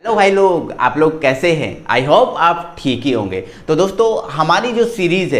Hello भाई लोग, आप लोग कैसे हैं? आई होप आप ठीक ही होंगे। तो दोस्तों, हमारी जो सीरीज़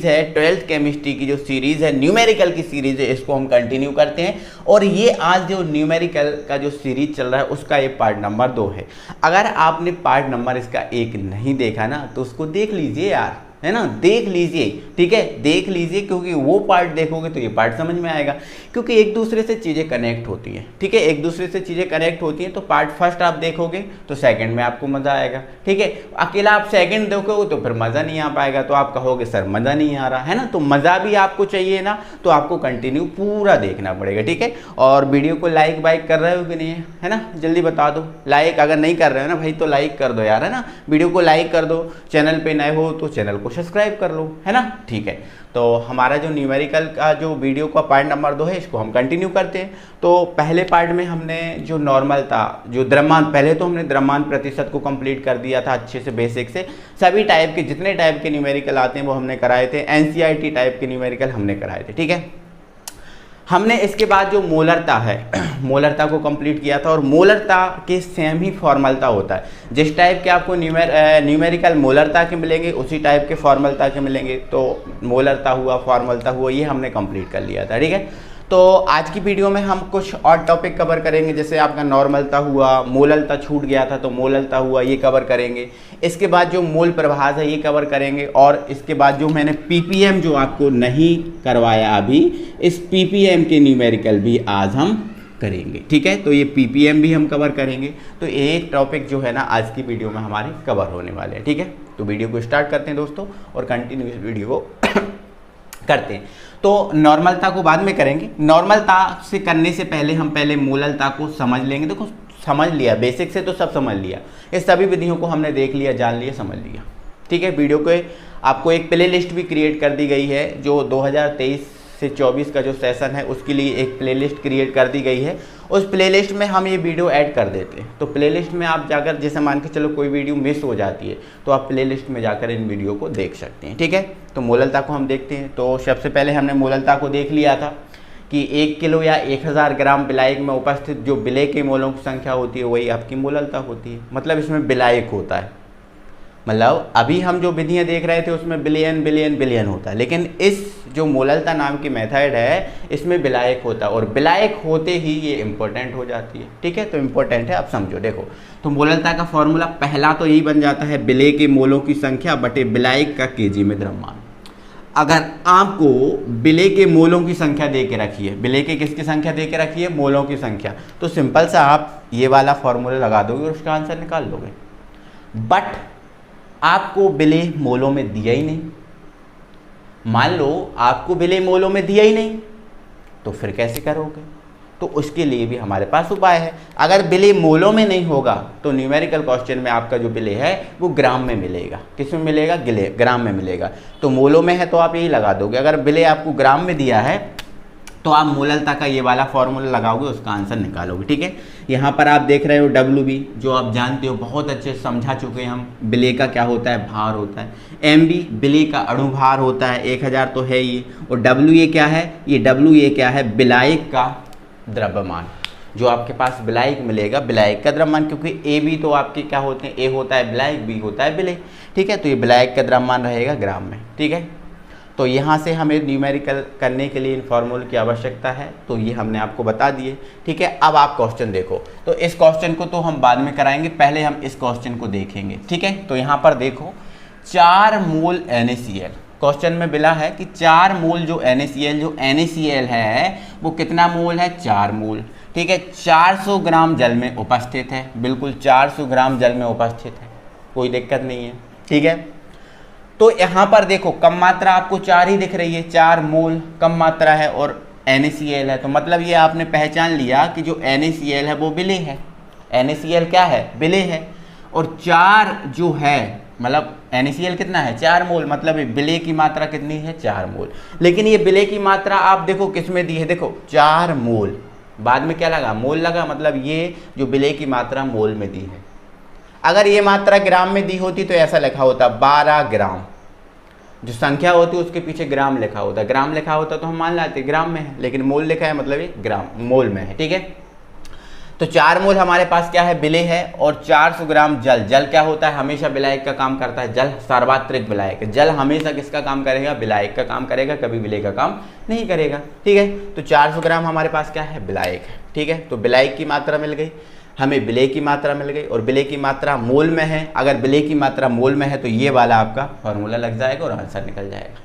है 12th केमिस्ट्री की जो सीरीज़ है, न्यूमेरिकल की सीरीज़ है, इसको हम कंटिन्यू करते हैं। और ये आज जो न्यूमेरिकल का जो सीरीज़ चल रहा है उसका ये पार्ट नंबर 2 है। अगर आपने पार्ट नंबर इसका 1 नहीं देखा ना तो उसको देख लीजिए यार, है ना, देख लीजिए, ठीक है, देख लीजिए, क्योंकि वो पार्ट देखोगे तो ये पार्ट समझ में आएगा। क्योंकि एक दूसरे से चीज़ें कनेक्ट होती हैं, ठीक है, एक दूसरे से चीज़ें कनेक्ट होती हैं। तो पार्ट फर्स्ट आप देखोगे तो सेकंड में आपको मज़ा आएगा, ठीक है। अकेला आप सेकंड देखोगे तो फिर मज़ा नहीं आ पाएगा, तो आप कहोगे सर मज़ा नहीं आ रहा है ना। तो मज़ा भी आपको चाहिए ना, तो आपको कंटिन्यू पूरा देखना पड़ेगा, ठीक है। और वीडियो को लाइक वाइक कर रहे हो कि नहीं, है ना, जल्दी बता दो। लाइक अगर नहीं कर रहे हो ना भाई तो लाइक कर दो यार, है ना, वीडियो को लाइक कर दो। चैनल पे नए हो तो चैनल को सब्सक्राइब कर लो, है ना, ठीक है। तो हमारा जो न्यूमेरिकल का जो वीडियो का पार्ट नंबर 2 है, इसको हम कंटिन्यू करते हैं। तो पहले पार्ट में हमने जो नॉर्मल था, जो द्रव्यमान, पहले तो हमने द्रव्यमान प्रतिशत को कंप्लीट कर दिया था अच्छे से, बेसिक से। सभी टाइप के जितने टाइप के न्यूमेरिकल आते हैं वो हमने कराए थे। एनसीईआरटी टाइप के न्यूमेरिकल हमने कराए थे, ठीक है। हमने इसके बाद जो मोलरता है, मोलरता को कंप्लीट किया था। और मोलरता के सेम ही फॉर्मलता होता है। जिस टाइप के आपको न्यूमेरिकल मोलरता के मिलेंगे उसी टाइप के फॉर्मलता के मिलेंगे। तो मोलरता हुआ, फॉर्मलता हुआ, ये हमने कंप्लीट कर लिया था, ठीक है। तो आज की वीडियो में हम कुछ और टॉपिक कवर करेंगे, जैसे आपका नॉर्मलता हुआ, मोललता छूट गया था तो मोललता हुआ, ये कवर करेंगे। इसके बाद जो मोल प्रभास है ये कवर करेंगे। और इसके बाद जो मैंने पीपीएम जो आपको नहीं करवाया अभी, इस पीपीएम के न्यूमेरिकल भी आज हम करेंगे, ठीक है। तो ये पीपीएम भी हम कवर करेंगे। तो ये टॉपिक जो है ना आज की वीडियो में हमारे कवर होने वाले हैं, ठीक है। तो वीडियो को स्टार्ट करते हैं दोस्तों और कंटिन्यू इस वीडियो को करते हैं। तो नॉर्मलता को बाद में करेंगे। नॉर्मलता से करने से पहले हम पहले मोललता को समझ लेंगे। देखो, समझ लिया, बेसिक से तो सब समझ लिया, इस सभी विधियों को हमने देख लिया, जान लिया, समझ लिया, ठीक है। वीडियो को आपको एक प्ले लिस्ट भी क्रिएट कर दी गई है, जो 2023 से 24 का जो सेशन है उसके लिए एक प्लेलिस्ट क्रिएट कर दी गई है। उस प्लेलिस्ट में हम ये वीडियो ऐड कर देते हैं। तो प्लेलिस्ट में आप जाकर, जैसे मान के चलो कोई वीडियो मिस हो जाती है तो आप प्लेलिस्ट में जाकर इन वीडियो को देख सकते हैं, ठीक है। तो मोललता को हम देखते हैं। तो सबसे पहले हमने मोललता को देख लिया था कि 1 किलो या 1000 ग्राम विलायक में उपस्थित जो विलय के मोलों की संख्या होती है वही आपकी मोललता होती है। मतलब इसमें विलायक होता है, मतलब अभी हम जो विधियाँ देख रहे थे उसमें बिलियन बिलियन बिलियन होता है, लेकिन इस जो मोललता नाम की मेथड है इसमें विलायक होता है। और विलायक होते ही ये इंपॉर्टेंट हो जाती है, ठीक है। तो इंपॉर्टेंट है, आप समझो। देखो, तो मोललता का फॉर्मूला पहला तो यही बन जाता है, विलय के मोलों की संख्या बटे विलायक का केजी में द्रव्यमान। अगर आपको विलय के मोलों की संख्या दे के रखी है, विलय के किसकी संख्या दे के रखी है? मोलों की संख्या। तो सिंपल सा आप ये वाला फॉर्मूला लगा दोगे और उसका आंसर निकाल लोगे। बट आपको विलय मोलों में दिया ही नहीं। मान लो आपको विलय मोलों में दिया ही नहीं, तो फिर कैसे करोगे? तो उसके लिए भी हमारे पास उपाय है। अगर विलय मोलों में नहीं होगा तो न्यूमेरिकल क्वेश्चन में आपका जो विलय है वो ग्राम में मिलेगा। किस में मिलेगा? ग्राम में मिलेगा। तो मोलों में है तो आप यही लगा दोगे। अगर विलय आपको ग्राम में दिया है तो आप मोललता का ये वाला फॉर्मूला लगाओगे, उसका आंसर निकालोगे, ठीक है। यहाँ पर आप देख रहे हो WB, जो आप जानते हो, बहुत अच्छे से समझा चुके हैं हम। विलय का क्या होता है? भार होता है। MB विलय का अणु भार होता है, 1000 तो है ये। और WA क्या है? ये WA क्या है? विलायक का द्रव्यमान। जो आपके पास विलायक मिलेगा, विलायक का द्रव्यमान, क्योंकि AB तो आपके क्या होते हैं? A होता है विलायक, B होता है विलय, ठीक है। तो ये विलायक का द्रव्यमान रहेगा ग्राम में, ठीक है। तो यहाँ से हमें न्यूमेरिकल करने के लिए इन फॉर्मूले की आवश्यकता है, तो ये हमने आपको बता दिए, ठीक है। अब आप क्वेश्चन देखो। तो इस क्वेश्चन को तो हम बाद में कराएंगे, पहले हम इस क्वेश्चन को देखेंगे, ठीक है। तो यहाँ पर देखो, 4 मोल NaCl क्वेश्चन में मिला है कि 4 मोल जो NaCl है वो कितना मोल है? 4 मोल, ठीक है। 400 ग्राम जल में उपस्थित है, बिल्कुल 400 ग्राम जल में उपस्थित है, कोई दिक्कत नहीं है, ठीक है। तो यहाँ पर देखो, कम मात्रा आपको 4 ही दिख रही है, 4 मोल कम मात्रा है और NaCl है। तो मतलब ये आपने पहचान लिया कि जो NaCl है वो विलय है। NaCl क्या है? विलय है। और 4 जो है, मतलब NaCl कितना है? 4 मोल, मतलब विलय की मात्रा कितनी है? 4 मोल। लेकिन ये विलय की मात्रा आप देखो किस में दी है? देखो 4 मोल, बाद में क्या लगा? मोल लगा, मतलब ये जो विलय की मात्रा मोल में दी है। अगर ये मात्रा ग्राम में दी होती तो ऐसा लिखा होता 12 ग्राम, जो संख्या होती है उसके पीछे ग्राम लिखा होता। ग्राम लिखा होता तो हम मान लेते ग्राम में है, लेकिन मोल लिखा है मतलब ये ग्राम, मोल में है, ठीक है। तो 4 मोल हमारे पास क्या है, विलेय है, और 400 ग्राम जल। जल क्या होता है, हमेशा विलायक का काम करता है। जल सार्वत्रिक विलायक, जल हमेशा किसका काम करेगा, विलायक का काम करेगा, कभी विलेय का काम नहीं करेगा। ठीक है, तो 400 ग्राम हमारे पास क्या है, विलायक है। ठीक है, तो विलायक की मात्रा मिल गई, हमें विलेय की मात्रा मिल गई, और विलेय की मात्रा मोल में है। अगर विलेय की मात्रा मोल में है तो ये वाला आपका फॉर्मूला लग जाएगा और आंसर निकल जाएगा।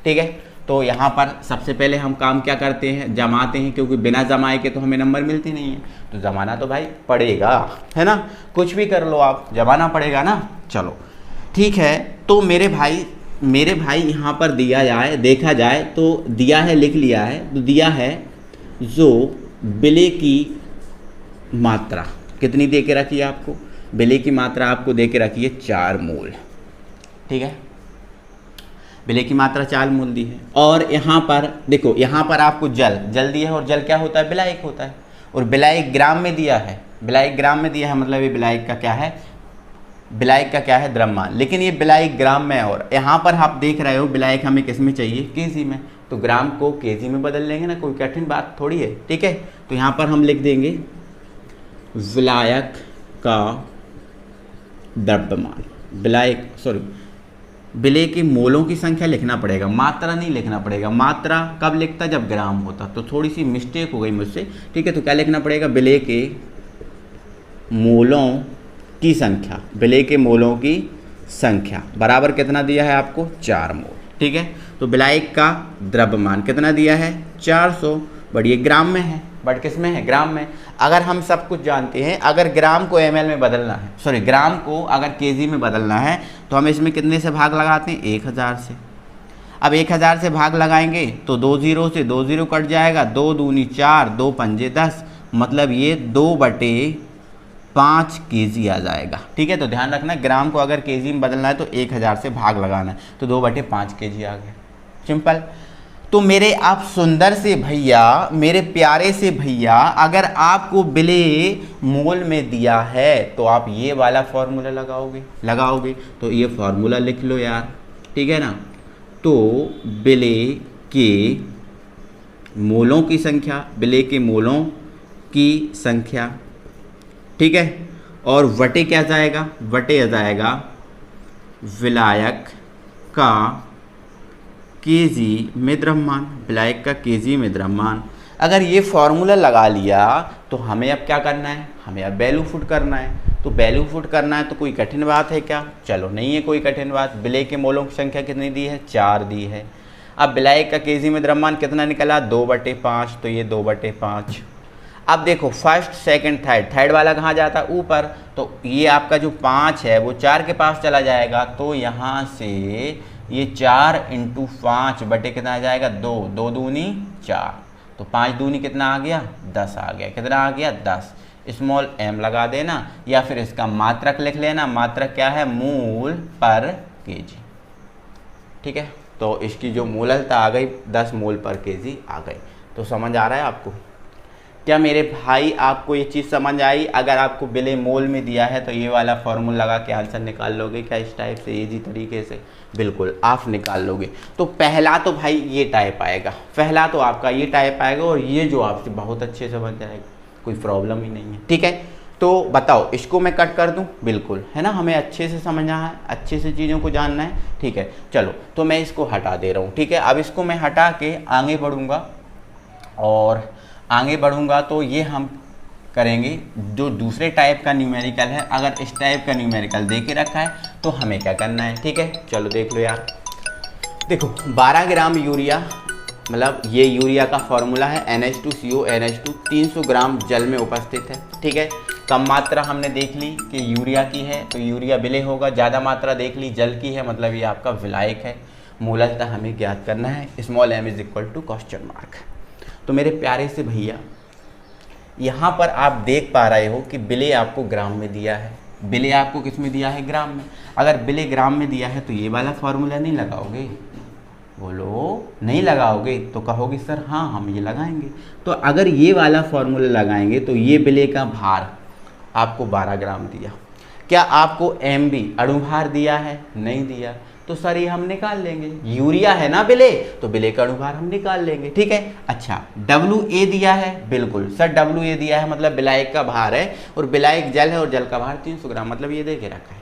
ठीक है, तो यहाँ पर सबसे पहले हम काम क्या करते हैं, जमाते हैं, क्योंकि बिना जमाए के तो हमें नंबर मिलती नहीं है, तो जमाना तो भाई पड़ेगा, है ना। कुछ भी कर लो आप, जमाना पड़ेगा ना। चलो ठीक है, तो मेरे भाई यहाँ पर दिया जाए, देखा जाए तो दिया है, लिख लिया है, तो दिया है जो विलेय की मात्रा कितनी दे के रखी है आपको, विलेय की मात्रा आपको दे के रखी है 4 मोल। ठीक है, विलेय की मात्रा 4 मोल दी है। और यहाँ पर देखो, यहाँ पर आपको जल दिया है, और जल क्या होता है, विलायक होता है, और विलायक ग्राम में दिया है, विलायक ग्राम में दिया है, मतलब ये विलायक का क्या है, विलायक का क्या है, द्रव्यमान। लेकिन ये विलायक ग्राम में है, और यहाँ पर आप देख रहे हो विलायक हमें किस में चाहिए, केजी में, तो ग्राम को केजी में बदल लेंगे ना, कोई कठिन बात थोड़ी है। ठीक है, तो यहाँ पर हम लिख देंगे विलायक का द्रव्यमान, विलेय के मोलों की संख्या लिखना पड़ेगा, मात्रा नहीं लिखना पड़ेगा। मात्रा कब लिखता, जब ग्राम होता, तो थोड़ी सी मिस्टेक हो गई मुझसे। ठीक है, तो क्या लिखना पड़ेगा, विलेय के मोलों की संख्या, विलेय के मोलों की संख्या बराबर कितना दिया है आपको, 4 मोल। ठीक है, तो विलायक का द्रव्यमान कितना दिया है, 400, बट ये ग्राम में है, बट किस में है, ग्राम में। अगर हम सब कुछ जानते हैं, अगर ग्राम को ml में बदलना है, सॉरी ग्राम को अगर केजी में बदलना है, तो हम इसमें कितने से भाग लगाते हैं, 1000 से। अब 1000 से भाग लगाएंगे तो 2 0 से 2 0 कट जाएगा, 2 दूनी 4, 2 पंजे 10, मतलब ये 2/5 केजी आ जाएगा। ठीक है, तो ध्यान रखना, ग्राम को अगर केजी में बदलना है तो 1000 से भाग लगाना है, तो 2/5 केजी आ गया, सिंपल। तो मेरे आप सुंदर से भैया, मेरे प्यारे से भैया, अगर आपको विलेय मोल में दिया है तो आप ये वाला फॉर्मूला लगाओगे। तो ये फॉर्मूला लिख लो यार, ठीक है ना। तो विलेय के मोलों की संख्या, विलेय के मोलों की संख्या, ठीक है, और वटे क्या जाएगा, वटे आ जाएगा विलायक का केजी में द्रव्यमान, विलायक का केजी में द्रव्यमान। अगर ये फॉर्मूला लगा लिया तो हमें अब क्या करना है, हमें अब वैल्यू पुट करना है। तो वैल्यू पुट करना है तो कोई कठिन बात है क्या, चलो नहीं है कोई कठिन बात। विलेय के मोलों की संख्या कितनी दी है, 4 दी है। अब विलायक का केजी में द्रव्यमान कितना निकला, 2/5, तो ये 2/5। अब देखो फर्स्ट सेकंड थर्ड वाला कहाँ जाता है, ऊपर, तो ये आपका जो 5 है वो 4 के पास चला जाएगा, तो यहाँ से ये 4 × 5 बटे कितना आ जाएगा, 2, 2 दूनी 4, तो 5 दूनी कितना आ गया, 10 आ गया। कितना आ गया, 10। स्मॉल m लगा देना, या फिर इसका मात्रक लिख लेना। मात्रक क्या है, मोल पर केजी। ठीक है, तो इसकी जो मोललता आ गई 10 मोल पर केजी आ गई। तो समझ आ रहा है आपको, क्या मेरे भाई आपको ये चीज़ समझ आई। अगर आपको विलेय मोल में दिया है तो ये वाला फॉर्मूला लगा के आंसर निकाल लोगे क्या, इस टाइप से इजी तरीके से, बिल्कुल आप निकाल लोगे। तो पहला तो भाई ये टाइप आएगा, पहला तो आपका ये टाइप आएगा, और ये जो आपसे बहुत अच्छे से बन जाएगा, कोई प्रॉब्लम ही नहीं है। ठीक है, तो बताओ इसको मैं कट कर दूं, बिल्कुल, है ना, हमें अच्छे से समझना है, अच्छे से चीज़ों को जानना है। ठीक है, चलो तो मैं इसको हटा दे रहा हूँ। ठीक है, अब इसको मैं हटा के आगे बढ़ूँगा, और आगे बढ़ूँगा तो ये हम करेंगे जो दूसरे टाइप का न्यूमेरिकल है। अगर इस टाइप का न्यूमेरिकल दे के रखा है तो हमें क्या करना है। ठीक है, चलो देख लो यार, देखो 12 ग्राम यूरिया, मतलब ये यूरिया का फॉर्मूला है NH2CO NH2, 300 ग्राम जल में उपस्थित है। ठीक है, कम मात्रा हमने देख ली कि यूरिया की है, तो यूरिया विलेय होगा। ज़्यादा मात्रा देख ली जल की है, मतलब ये आपका विलायक है। मोललता हमें ज्ञात करना है, स्मॉल m = ? तो मेरे प्यारे से भैया, यहाँ पर आप देख पा रहे हो कि विलेय आपको ग्राम में दिया है। विलेय आपको किस में दिया है, ग्राम में। अगर विलेय ग्राम में दिया है तो ये वाला फॉर्मूला नहीं लगाओगे, बोलो नहीं लगाओगे, तो कहोगे सर हाँ हम ये लगाएंगे। तो अगर ये वाला फॉर्मूला लगाएंगे तो ये विलेय का भार आपको 12 ग्राम दिया। क्या आपको MB अणुभार दिया है, नहीं दिया। तो सर ये हम निकाल लेंगे, यूरिया है ना बिले, तो बिले का अणुभार हम निकाल लेंगे, ठीक है। अच्छा WA दिया है, बिल्कुल सर WA दिया है, मतलब विलायक का भार है, और विलायक जल है और जल का भार 300 ग्राम, मतलब ये दे के रखा है,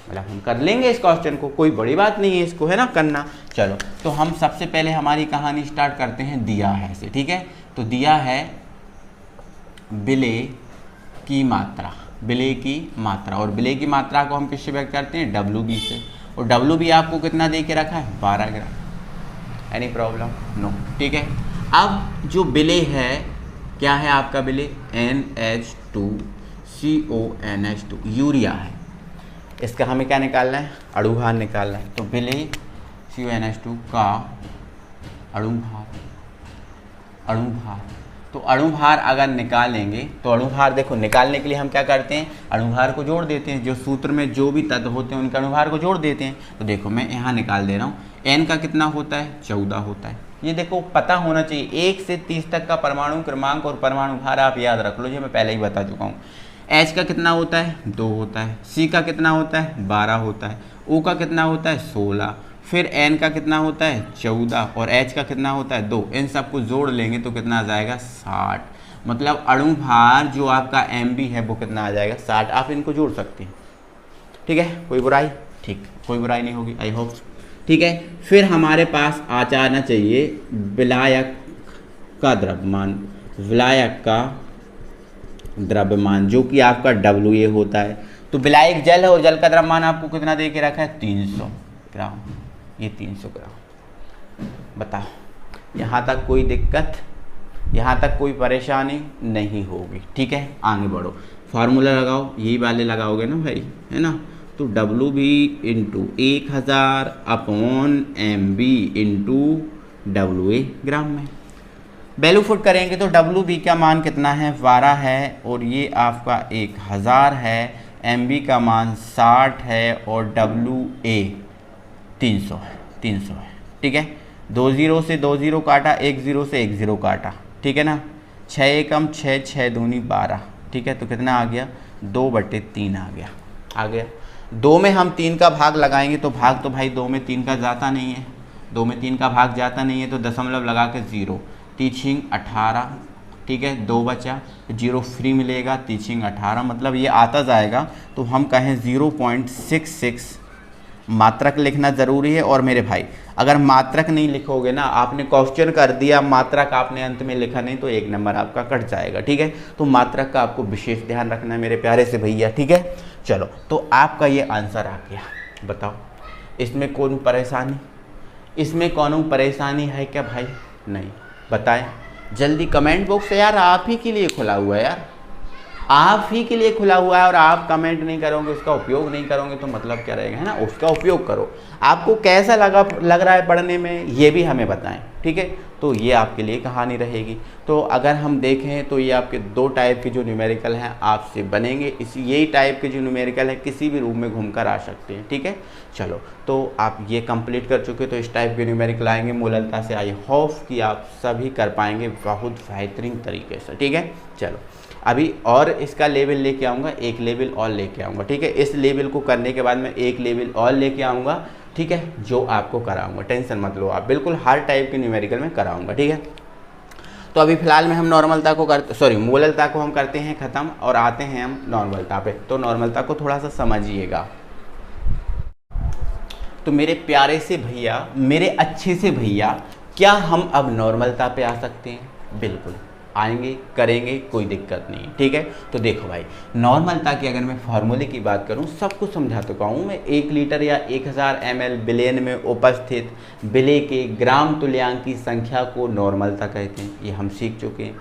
मतलब हम कर लेंगे इस क्वेश्चन को, कोई बड़ी बात नहीं है इसको, है ना, करना। चलो तो हम सबसे पहले हमारी कहानी स्टार्ट करते हैं दिया है से, ठीक है। तो दिया है बिले की मात्रा, बिले की मात्रा, और बिले की मात्रा को हम किससे व्यक्त करते हैं, WB से, और WB आपको कितना दे के रखा है, 12 ग्राम। एनी प्रॉब्लम, नो, ठीक है। अब जो बिले है, क्या है आपका बिले, NH2CONH2, यूरिया है, इसका हमें क्या निकालना है, अणुभार निकालना है। तो बिले CONH2 का अणुभार, तो अणुभार अगर निकालेंगे तो अणुभार देखो, निकालने के लिए हम क्या करते हैं, अणुभार को जोड़ देते हैं, जो सूत्र में जो भी तत्व होते हैं उनके अणुभार को जोड़ देते हैं। तो देखो मैं यहाँ निकाल दे रहा हूँ, N का कितना होता है, 14 होता है। ये देखो पता होना चाहिए, 1 से 30 तक का परमाणु क्रमांक और परमाणु भार आप याद रख लो, ये मैं पहले ही बता चुका हूँ। H का कितना होता है, 2 होता है, C का कितना होता है, 12 होता है, O का कितना होता है, 16, फिर N का कितना होता है, 14, और H का कितना होता है, 2। इन सबको जोड़ लेंगे तो कितना आ जाएगा, 60। मतलब अणुभार जो आपका MB है वो कितना आ जाएगा, 60। आप इनको जोड़ सकते हैं, ठीक है, कोई बुराई, ठीक, कोई बुराई नहीं होगी, आई होप, ठीक है। फिर हमारे पास आ जाना चाहिए विलायक का द्रव्यमान, विलायक का द्रव्यमान जो कि आपका WA होता है। तो विलायक जल है और जल का द्रव्यमान आपको कितना दे के रखा है, 300 ग्राम, ये 300 ग्राम। बताओ, यहाँ तक कोई दिक्कत, यहाँ तक कोई परेशानी नहीं होगी, ठीक है। आगे बढ़ो, फार्मूला लगाओ, यही वाले लगाओगे ना भाई, है ना। तो WB into 1000/MB into WA ग्राम में वैल्यू फुट करेंगे तो WB का मान कितना है, 12 है, और ये आपका 1000 है, MB का मान 60 है, और WA 300 है, 300 है, ठीक है। 2 0 से 2 0 काटा, 1 0 से 1 0 काटा, ठीक है ना। 6 एकम 6, 6 दूनी 12, ठीक है। तो कितना आ गया, 2/3 आ गया, 2 में हम 3 का भाग लगाएंगे तो भाग तो भाई 2 में 3 का जाता नहीं है, 2 में 3 का भाग जाता नहीं है, तो दशमलव लगा के 0, 3 18, ठीक है, 2 बचा, 0 फ्री मिलेगा, 3 18, मतलब ये आता जाएगा। तो हम कहें 0.66 मात्रक लिखना ज़रूरी है। और मेरे भाई अगर मात्रक नहीं लिखोगे ना, आपने क्वेश्चन कर दिया, मात्रक आपने अंत में लिखा नहीं, तो 1 नंबर आपका कट जाएगा, ठीक है। तो मात्रक का आपको विशेष ध्यान रखना है मेरे प्यारे से भैया, ठीक है। चलो तो आपका ये आंसर आ गया, बताओ इसमें कौन परेशानी, इसमें कौन परेशानी है क्या भाई, नहीं, बताएं जल्दी कमेंट बॉक्स यार, आप ही के लिए खुला हुआ है यार, आप ही के लिए खुला हुआ है, और आप कमेंट नहीं करोगे, उसका उपयोग नहीं करोगे तो मतलब क्या रहेगा, है ना। उसका उपयोग करो, आपको कैसा लग रहा है पढ़ने में, ये भी हमें बताएं, ठीक है। तो ये आपके लिए कहानी रहेगी। तो अगर हम देखें तो ये आपके 2 टाइप के जो न्यूमेरिकल हैं आपसे बनेंगे, इसी यही टाइप के जो न्यूमेरिकल है किसी भी रूम में घूमकर आ सकते हैं, ठीक है। चलो तो आप ये कंप्लीट कर चुके, तो इस टाइप के न्यूमेरिकल आएंगे मूलतः से, आई होप कि आप सभी कर पाएंगे बहुत बेहतरीन तरीके से, ठीक है। चलो अभी और इसका लेवल लेके आऊँगा, एक लेवल और लेके आऊँगा, ठीक है। इस लेवल को करने के बाद मैं एक लेवल और लेके आऊँगा, ठीक है, जो आपको कराऊंगा, टेंशन मत लो आप, बिल्कुल हर टाइप के न्यूमेरिकल में कराऊंगा, ठीक है। तो अभी फिलहाल में हम नॉर्मलता को मूललता को हम करते हैं ख़त्म, और आते हैं हम नॉर्मलता पे। तो नॉर्मलता को थोड़ा सा समझिएगा। तो मेरे प्यारे से भैया, मेरे अच्छे से भैया, क्या हम अब नॉर्मलता पे आ सकते हैं? बिल्कुल आएंगे, करेंगे, कोई दिक्कत नहीं, ठीक है। तो देखो भाई, नॉर्मलता की अगर मैं फार्मूले की बात करूं, सब कुछ समझा चुका हूं मैं। 1 लीटर या 1000 ml बिलियन में उपस्थित बिले के ग्राम तुल्यांक की संख्या को नॉर्मलता कहते हैं, ये हम सीख चुके हैं।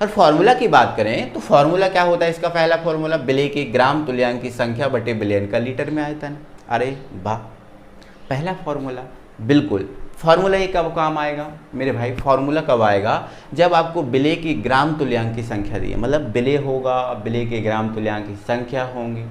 और फार्मूला की बात करें तो फार्मूला क्या होता है, इसका पहला फार्मूला बिले के ग्राम तुल्यांक की संख्या बटे बिलियन का लीटर में आयतन। अरे वाह, पहला फार्मूला, बिल्कुल। फार्मूला ये कब काम आएगा मेरे भाई? फार्मूला कब आएगा? जब आपको बिले की ग्राम तुल्यांक की संख्या दी है, मतलब बिले होगा, बिले के ग्राम तुल्यांक की संख्या होंगी,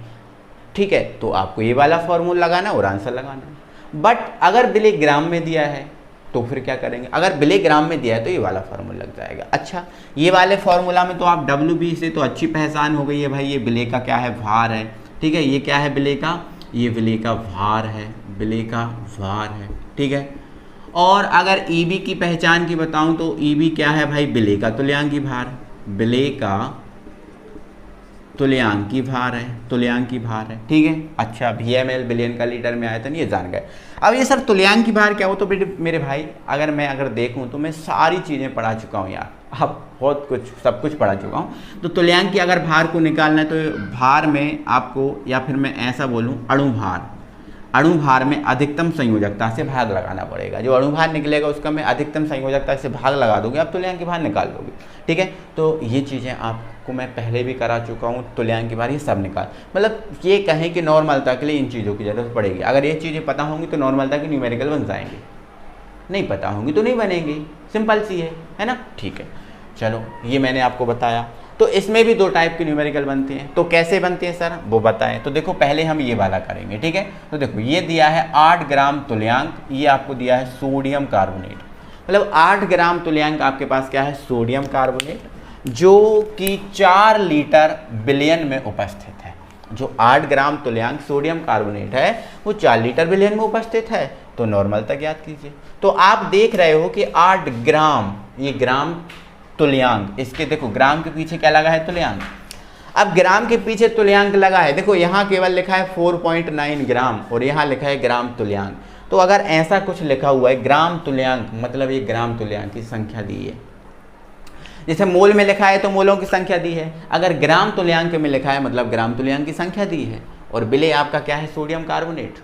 ठीक है। तो आपको ये वाला फार्मूला लगाना है और आंसर लगाना है। बट अगर बिले ग्राम में दिया है तो फिर क्या करेंगे? अगर बिले ग्राम में दिया है तो ये वाला फार्मूला लग जाएगा। अच्छा, ये वाले फार्मूला में तो आप WB से तो अच्छी पहचान हो गई है भाई, ये बिले का क्या है? भार है, ठीक है। ये क्या है बिले का? ये बिले का भार है, बिले का भार है, ठीक है। और अगर ईबी की पहचान की बताऊं तो ईबी क्या है भाई, बिले का तुल्यांकी भार, बिले का तुल्यांकी भार है, तुल्यांकी भार है, ठीक है। अच्छा, VML बिलियन का लीटर में आयतन, ये जान गए। अब ये सर तुल्यांकी भार क्या हो, तो मेरे भाई अगर देखूं तो मैं सारी चीज़ें पढ़ा चुका हूँ यार, अब बहुत कुछ सब कुछ पढ़ा चुका हूँ। तो तुल्यांकी अगर भार को निकालना है तो भार में आपको, या फिर मैं ऐसा बोलूँ अणु भार में अधिकतम संयोजकता से भाग लगाना पड़ेगा। जो अणु भार निकलेगा उसका मैं अधिकतम संयोजकता से भाग लगा दोगे, आप तुल्यांकी भार निकाल दोगे, ठीक है। तो ये चीज़ें आपको मैं पहले भी करा चुका हूँ, तुल्यांकी भार ये सब निकाल, मतलब ये कहें कि नॉर्मलता के लिए इन चीज़ों की ज़रूरत पड़ेगी। अगर ये चीज़ें पता होंगी तो नॉर्मलता की न्यूमेरिकल बन जाएंगे, नहीं पता होंगी तो नहीं बनेंगी, सिंपल सी है ना, ठीक है। चलो, ये मैंने आपको बताया। तो इसमें भी 2 टाइप की न्यूमेरिकल बनती हैं, तो कैसे बनती है सर वो बताएं। तो देखो पहले हम ये वाला करेंगे, ठीक है। तो देखो ये दिया है 8 ग्राम तुल्यांक, ये आपको दिया है सोडियम कार्बोनेट, मतलब 8 ग्राम तुल्यांक आपके पास क्या है, सोडियम कार्बोनेट, जो कि 4 लीटर बिलियन में उपस्थित है। जो 8 ग्राम तुल्यांक सोडियम कार्बोनेट है वो 4 लीटर बिलियन में उपस्थित है। तो नॉर्मल तक याद कीजिए। तो आप देख रहे हो कि 8 ग्राम, ये ग्राम तुल्यांक, इसके देखो ग्राम के पीछे क्या लगा है, तुल्यांक। अब ग्राम के पीछे तुल्यांक लगा है, देखो यहाँ केवल लिखा है 4.9 ग्राम और यहाँ लिखा है ग्राम तुल्यांक। तो अगर ऐसा कुछ लिखा हुआ है ग्राम तुल्यांक, मतलब ये ग्राम तुल्यांक की संख्या दी है। जैसे मोल में लिखा है तो मोलों की संख्या दी है, अगर ग्राम तुल्यांक में लिखा है मतलब ग्राम तुल्यांक की संख्या दी है। और बिले आपका क्या है, सोडियम कार्बोनेट,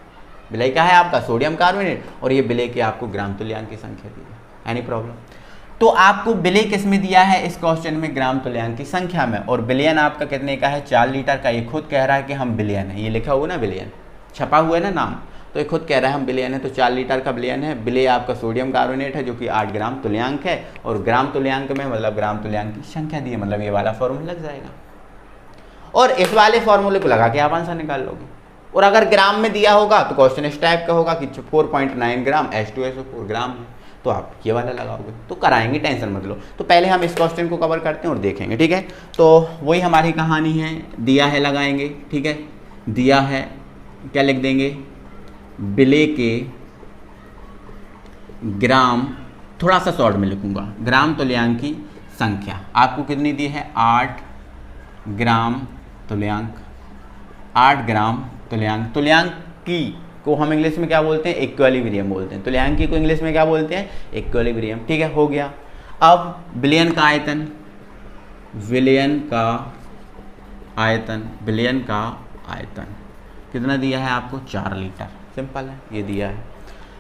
बिले क्या है आपका सोडियम कार्बोनेट, और ये बिले की आपको ग्राम तुल्यांक की संख्या दी है। Any problem? तो आपको बिले किस में दिया है इस क्वेश्चन में, ग्राम तुल्यांक की संख्या में, और बिलियन आपका कितने का है, 4 लीटर का। ये खुद कह रहा है कि हम बिलियन है, ये लिखा हुआ ना बिलियन, छपा हुआ है ना नाम, तो ये खुद कह रहा है हम बिलियन है, तो 4 लीटर का बिलियन है। बिले आपका सोडियम कार्बोनेट है जो कि 8 ग्राम तुल्यांक है, और ग्राम तुल्यांक में मतलब ग्राम तुल्यांक की संख्या दी है, मतलब ये वाला फॉर्मूला लग जाएगा। और इस वाले फॉर्मूले को लगा के आप आंसर निकाल लोगे। और अगर ग्राम में दिया होगा तो क्वेश्चन इस टाइप का होगा कि 4.9 ग्राम H2SO4 ग्राम है, तो आप ये वाला लगाओगे तो कराएंगे, टेंशन मत लो। तो पहले हम इस क्वेश्चन को कवर करते हैं और देखेंगे, ठीक है। तो वही हमारी कहानी है, दिया है लगाएंगे, ठीक है। दिया है, क्या लिख देंगे, बिले के ग्राम, थोड़ा सा शॉर्ट में लिखूंगा, ग्राम तुल्यांक की संख्या आपको कितनी दी है, 8 ग्राम तुल्यांक, 8 ग्राम तुल्यांक। तुल्यांक की को हम इंग्लिश में क्या बोलते हैं, इक्विलिब्रियम बोलते हैं। तुल्यांकी को इंग्लिश में क्या बोलते हैं, इक्विलिब्रियम, ठीक है, हो गया। अब बिलियन का आयतन, बिलियन का आयतन, बिलियन का आयतन कितना दिया है आपको, 4 लीटर, सिंपल है, ये दिया है।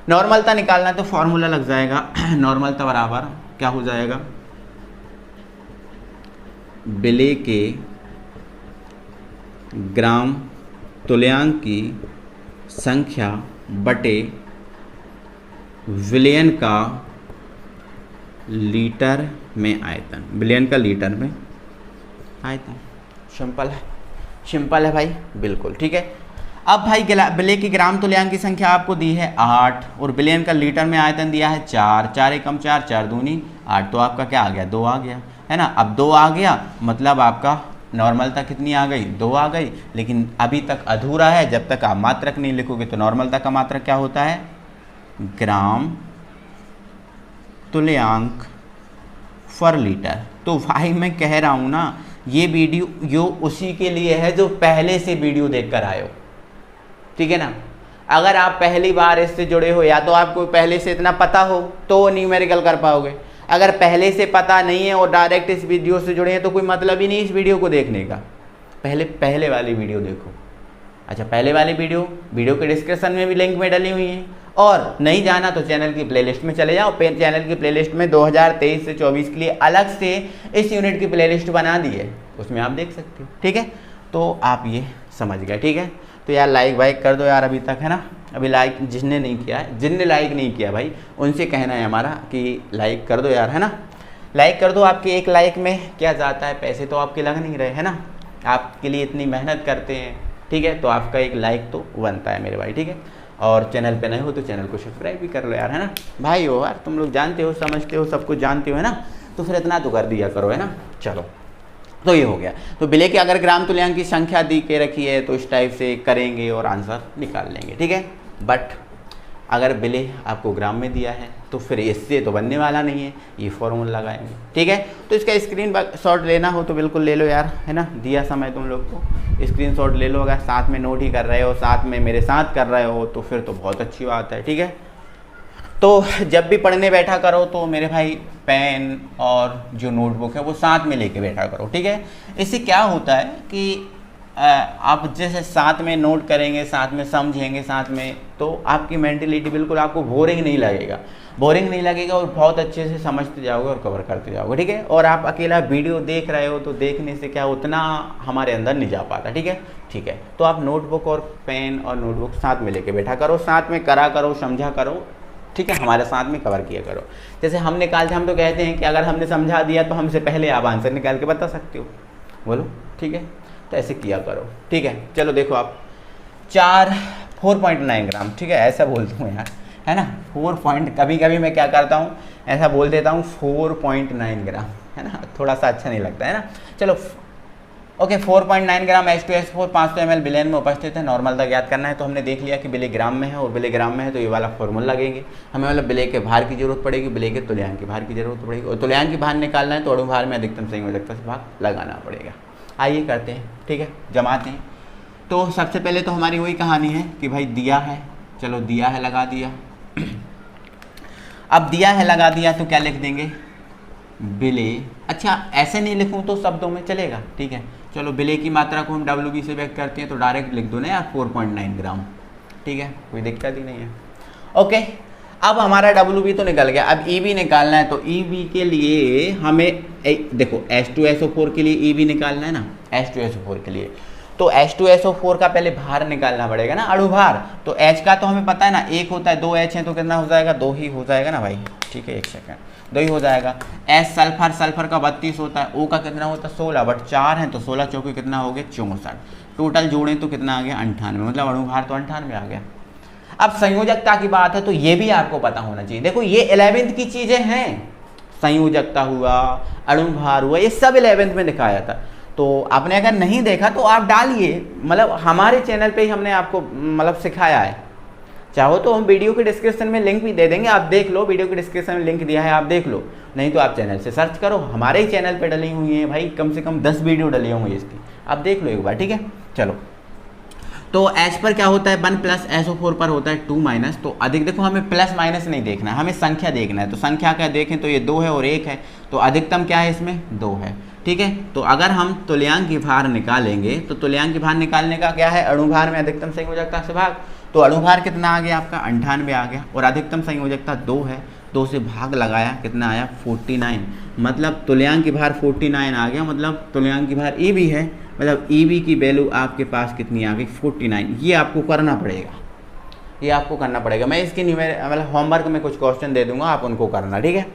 नॉर्मलता निकालना तो फॉर्मूला लग जाएगा, नॉर्मलता बराबर क्या हो जाएगा, बिले के ग्राम तुल्यांक की संख्या बटे बिलियन का लीटर में आयतन, बिलियन का लीटर में आयतन। सिंपल है, सिंपल है भाई, बिल्कुल ठीक है। अब भाई बिले की ग्राम तुल्यांक की संख्या आपको दी है 8 और बिलियन का लीटर में आयतन दिया है 4, 4 एकम 4, 4 दूनी 8, तो आपका क्या आ गया, 2 आ गया, है ना। अब 2 आ गया मतलब आपका नॉर्मलता कितनी आ गई, 2 आ गई, लेकिन अभी तक अधूरा है, जब तक आप मात्रक नहीं लिखोगे। तो नॉर्मलता का मात्रक क्या होता है, ग्राम तुल्यांक पर लीटर। तो भाई मैं कह रहा हूँ ना, ये वीडियो यो उसी के लिए है जो पहले से वीडियो देखकर आए हो, ठीक है ना। अगर आप पहली बार इससे जुड़े हो, या तो आपको पहले से इतना पता हो तो न्यूमेरिकल कर पाओगे। अगर पहले से पता नहीं है और डायरेक्ट इस वीडियो से जुड़े हैं तो कोई मतलब ही नहीं इस वीडियो को देखने का। पहले वाली वीडियो देखो। अच्छा, पहले वाली वीडियो के डिस्क्रिप्शन में भी लिंक में डली हुई है, और नहीं जाना तो चैनल की प्लेलिस्ट में चले जाओ। चैनल की प्लेलिस्ट में 2023 से 24 के लिए अलग से इस यूनिट की प्लेलिस्ट बना दी है, उसमें आप देख सकते हो, ठीक है। तो आप ये समझ गए, ठीक है। तो यार लाइक वाइक कर दो यार अभी तक, है ना। अभी लाइक जिसने नहीं किया है, जिनने लाइक नहीं किया भाई उनसे कहना है हमारा कि लाइक कर दो यार, है ना। लाइक कर दो, आपके एक लाइक में क्या जाता है, पैसे तो आपके लग नहीं रहे, है ना। आपके लिए इतनी मेहनत करते हैं, ठीक है, तो आपका एक लाइक तो बनता है मेरे भाई, ठीक है। और चैनल पे नए हो तो चैनल को सब्सक्राइब भी कर लो यार, है ना। भाई हो यार, तुम लोग जानते हो, समझते हो, सब कुछ जानते हो, है ना, तो फिर इतना तो कर दिया करो, है ना। चलो, तो ये हो गया। तो बिले की अगर ग्राम तुल्यांक की संख्या दी के रखी है तो इस टाइप से करेंगे और आंसर निकाल लेंगे, ठीक है। बट अगर बिले आपको ग्राम में दिया है तो फिर इससे तो बनने वाला नहीं है, ये फॉर्मूला लगाएंगे। ठीक है, तो इसका स्क्रीन शॉट लेना हो तो बिल्कुल ले लो यार, है ना, दिया समय तुम लोग को, स्क्रीन शॉट ले लो। अगर साथ में नोट ही कर रहे हो, साथ में मेरे साथ कर रहे हो तो फिर तो बहुत अच्छी बात है। ठीक है, तो जब भी पढ़ने बैठा करो तो मेरे भाई पेन और जो नोटबुक है वो साथ में लेके बैठा करो। ठीक है, इससे क्या होता है कि आप जैसे साथ में नोट करेंगे, साथ में समझेंगे साथ में, तो आपकी मेंटलिटी बिल्कुल आपको बोरिंग नहीं लगेगा और बहुत अच्छे से समझते जाओगे और कवर करते जाओगे। ठीक है, और आप अकेला वीडियो देख रहे हो तो देखने से क्या उतना हमारे अंदर नहीं जा पाता। ठीक है, तो आप नोटबुक और पेन और नोटबुक साथ में लेके बैठा करो, साथ में करा करो, समझा करो। ठीक है, हमारे साथ में कवर किया करो। जैसे हम निकालते, हम तो कहते हैं कि अगर हमने समझा दिया तो हमसे पहले आप आंसर निकाल के बता सकते हो, बोलो। ठीक है, तो ऐसे किया करो। ठीक है, चलो देखो आप 4.9 ग्राम। ठीक है, ऐसा बोलता हूँ यार, है ना, 4 कभी कभी मैं क्या करता हूँ ऐसा बोल देता हूँ 4.9 ग्राम, है ना, थोड़ा सा अच्छा नहीं लगता है ना। चलो ओके, 4.9 ग्राम H2SO4 500 ml बिलेन में उपस्थित है। नॉर्मल तक याद करना है, तो हमने देख लिया कि बिलेग्राम में है, और बिलेग्राम में है तो ये वाला फॉर्मूला लगेंगे हमें, मतलब बिले के भार की जरूरत पड़ेगी, बिले के तुल्यांक की भार की जरूरत पड़ेगी, और तुल्यांक की भार निकालना है तो अणु भार में अधिकतम संयोजकता से भाग लगाना पड़ेगा। आइए करते हैं। ठीक है, जमाते हैं। तो सबसे पहले तो हमारी वही कहानी है कि भाई दिया है, चलो दिया है लगा दिया। अब दिया है लगा दिया तो क्या लिख देंगे, बिले। अच्छा, ऐसे नहीं लिखूं तो शब्दों में चलेगा। ठीक है, चलो बिले की मात्रा को हम WB से व्यक्त करते हैं तो डायरेक्ट लिख दो ना यार 4.9 ग्राम। ठीक है, कोई दिक्कत ही नहीं है। ओके, अब हमारा WB तो निकल गया, अब EB निकालना है। तो EB के लिए हमें देखो H2SO4 के लिए EB निकालना है ना, H2SO4 के लिए तो H2SO4 का पहले भार निकालना पड़ेगा ना, अणु भार। तो H का तो हमें पता है ना, 1 होता है, 2 H है तो कितना हो जाएगा, 2 ही हो जाएगा ना भाई। ठीक है, 1 सेकंड, 2 ही हो जाएगा। S सल्फर का 32 होता है, O का कितना होता है 16, बट 4 हैं तो 16 चौके कितना हो गया 64, टोटल जोड़ें तो कितना आ गया 98, मतलब अणु भार तो 98 आ गया। अब संयोजकता की बात है तो ये भी आपको पता होना चाहिए। देखो ये 11th की चीजें हैं, संयोजकता हुआ, अणु भार हुआ, ये सब 11th में दिखाया था। तो आपने अगर नहीं देखा तो आप डालिए, मतलब हमारे चैनल पे ही हमने आपको मतलब सिखाया है। चाहो तो हम वीडियो के डिस्क्रिप्शन में लिंक भी दे देंगे, आप देख लो, वीडियो के डिस्क्रिप्शन में लिंक दिया है, आप देख लो। नहीं तो आप चैनल से सर्च करो, हमारे ही चैनल पे डली हुई है भाई, कम से कम 10 वीडियो डली होंगी इसकी, आप देख लो एक बार। ठीक है, चलो तो H पर क्या होता है 1 + SO4 पर होता है 2 तो अधिक, देखो हमें प्लस माइनस नहीं देखना है, हमें संख्या देखना है। तो संख्या क्या देखें तो ये 2 है और 1 है, तो अधिकतम क्या है इसमें 2 है। ठीक है, तो अगर हम तुल्यांक की भार निकालेंगे तो तुल्यांक की भार निकालने का क्या है, अणु भार में अधिकतम संयोजकता से भाग। तो अणु भार कितना आ गया आपका 98 आ गया, और अधिकतम संयोजकता 2 है, 2 से भाग लगाया कितना आया 49, मतलब तुल्यांक की भार 49 आ गया, मतलब तुल्यांक की भार EB है, मतलब EB की वैल्यू आपके पास कितनी आ गई 49। ये आपको करना पड़ेगा, ये आपको करना पड़ेगा। मैं इसकी मतलब होमवर्क में कुछ क्वेश्चन दे दूंगा, आप उनको करना। ठीक है,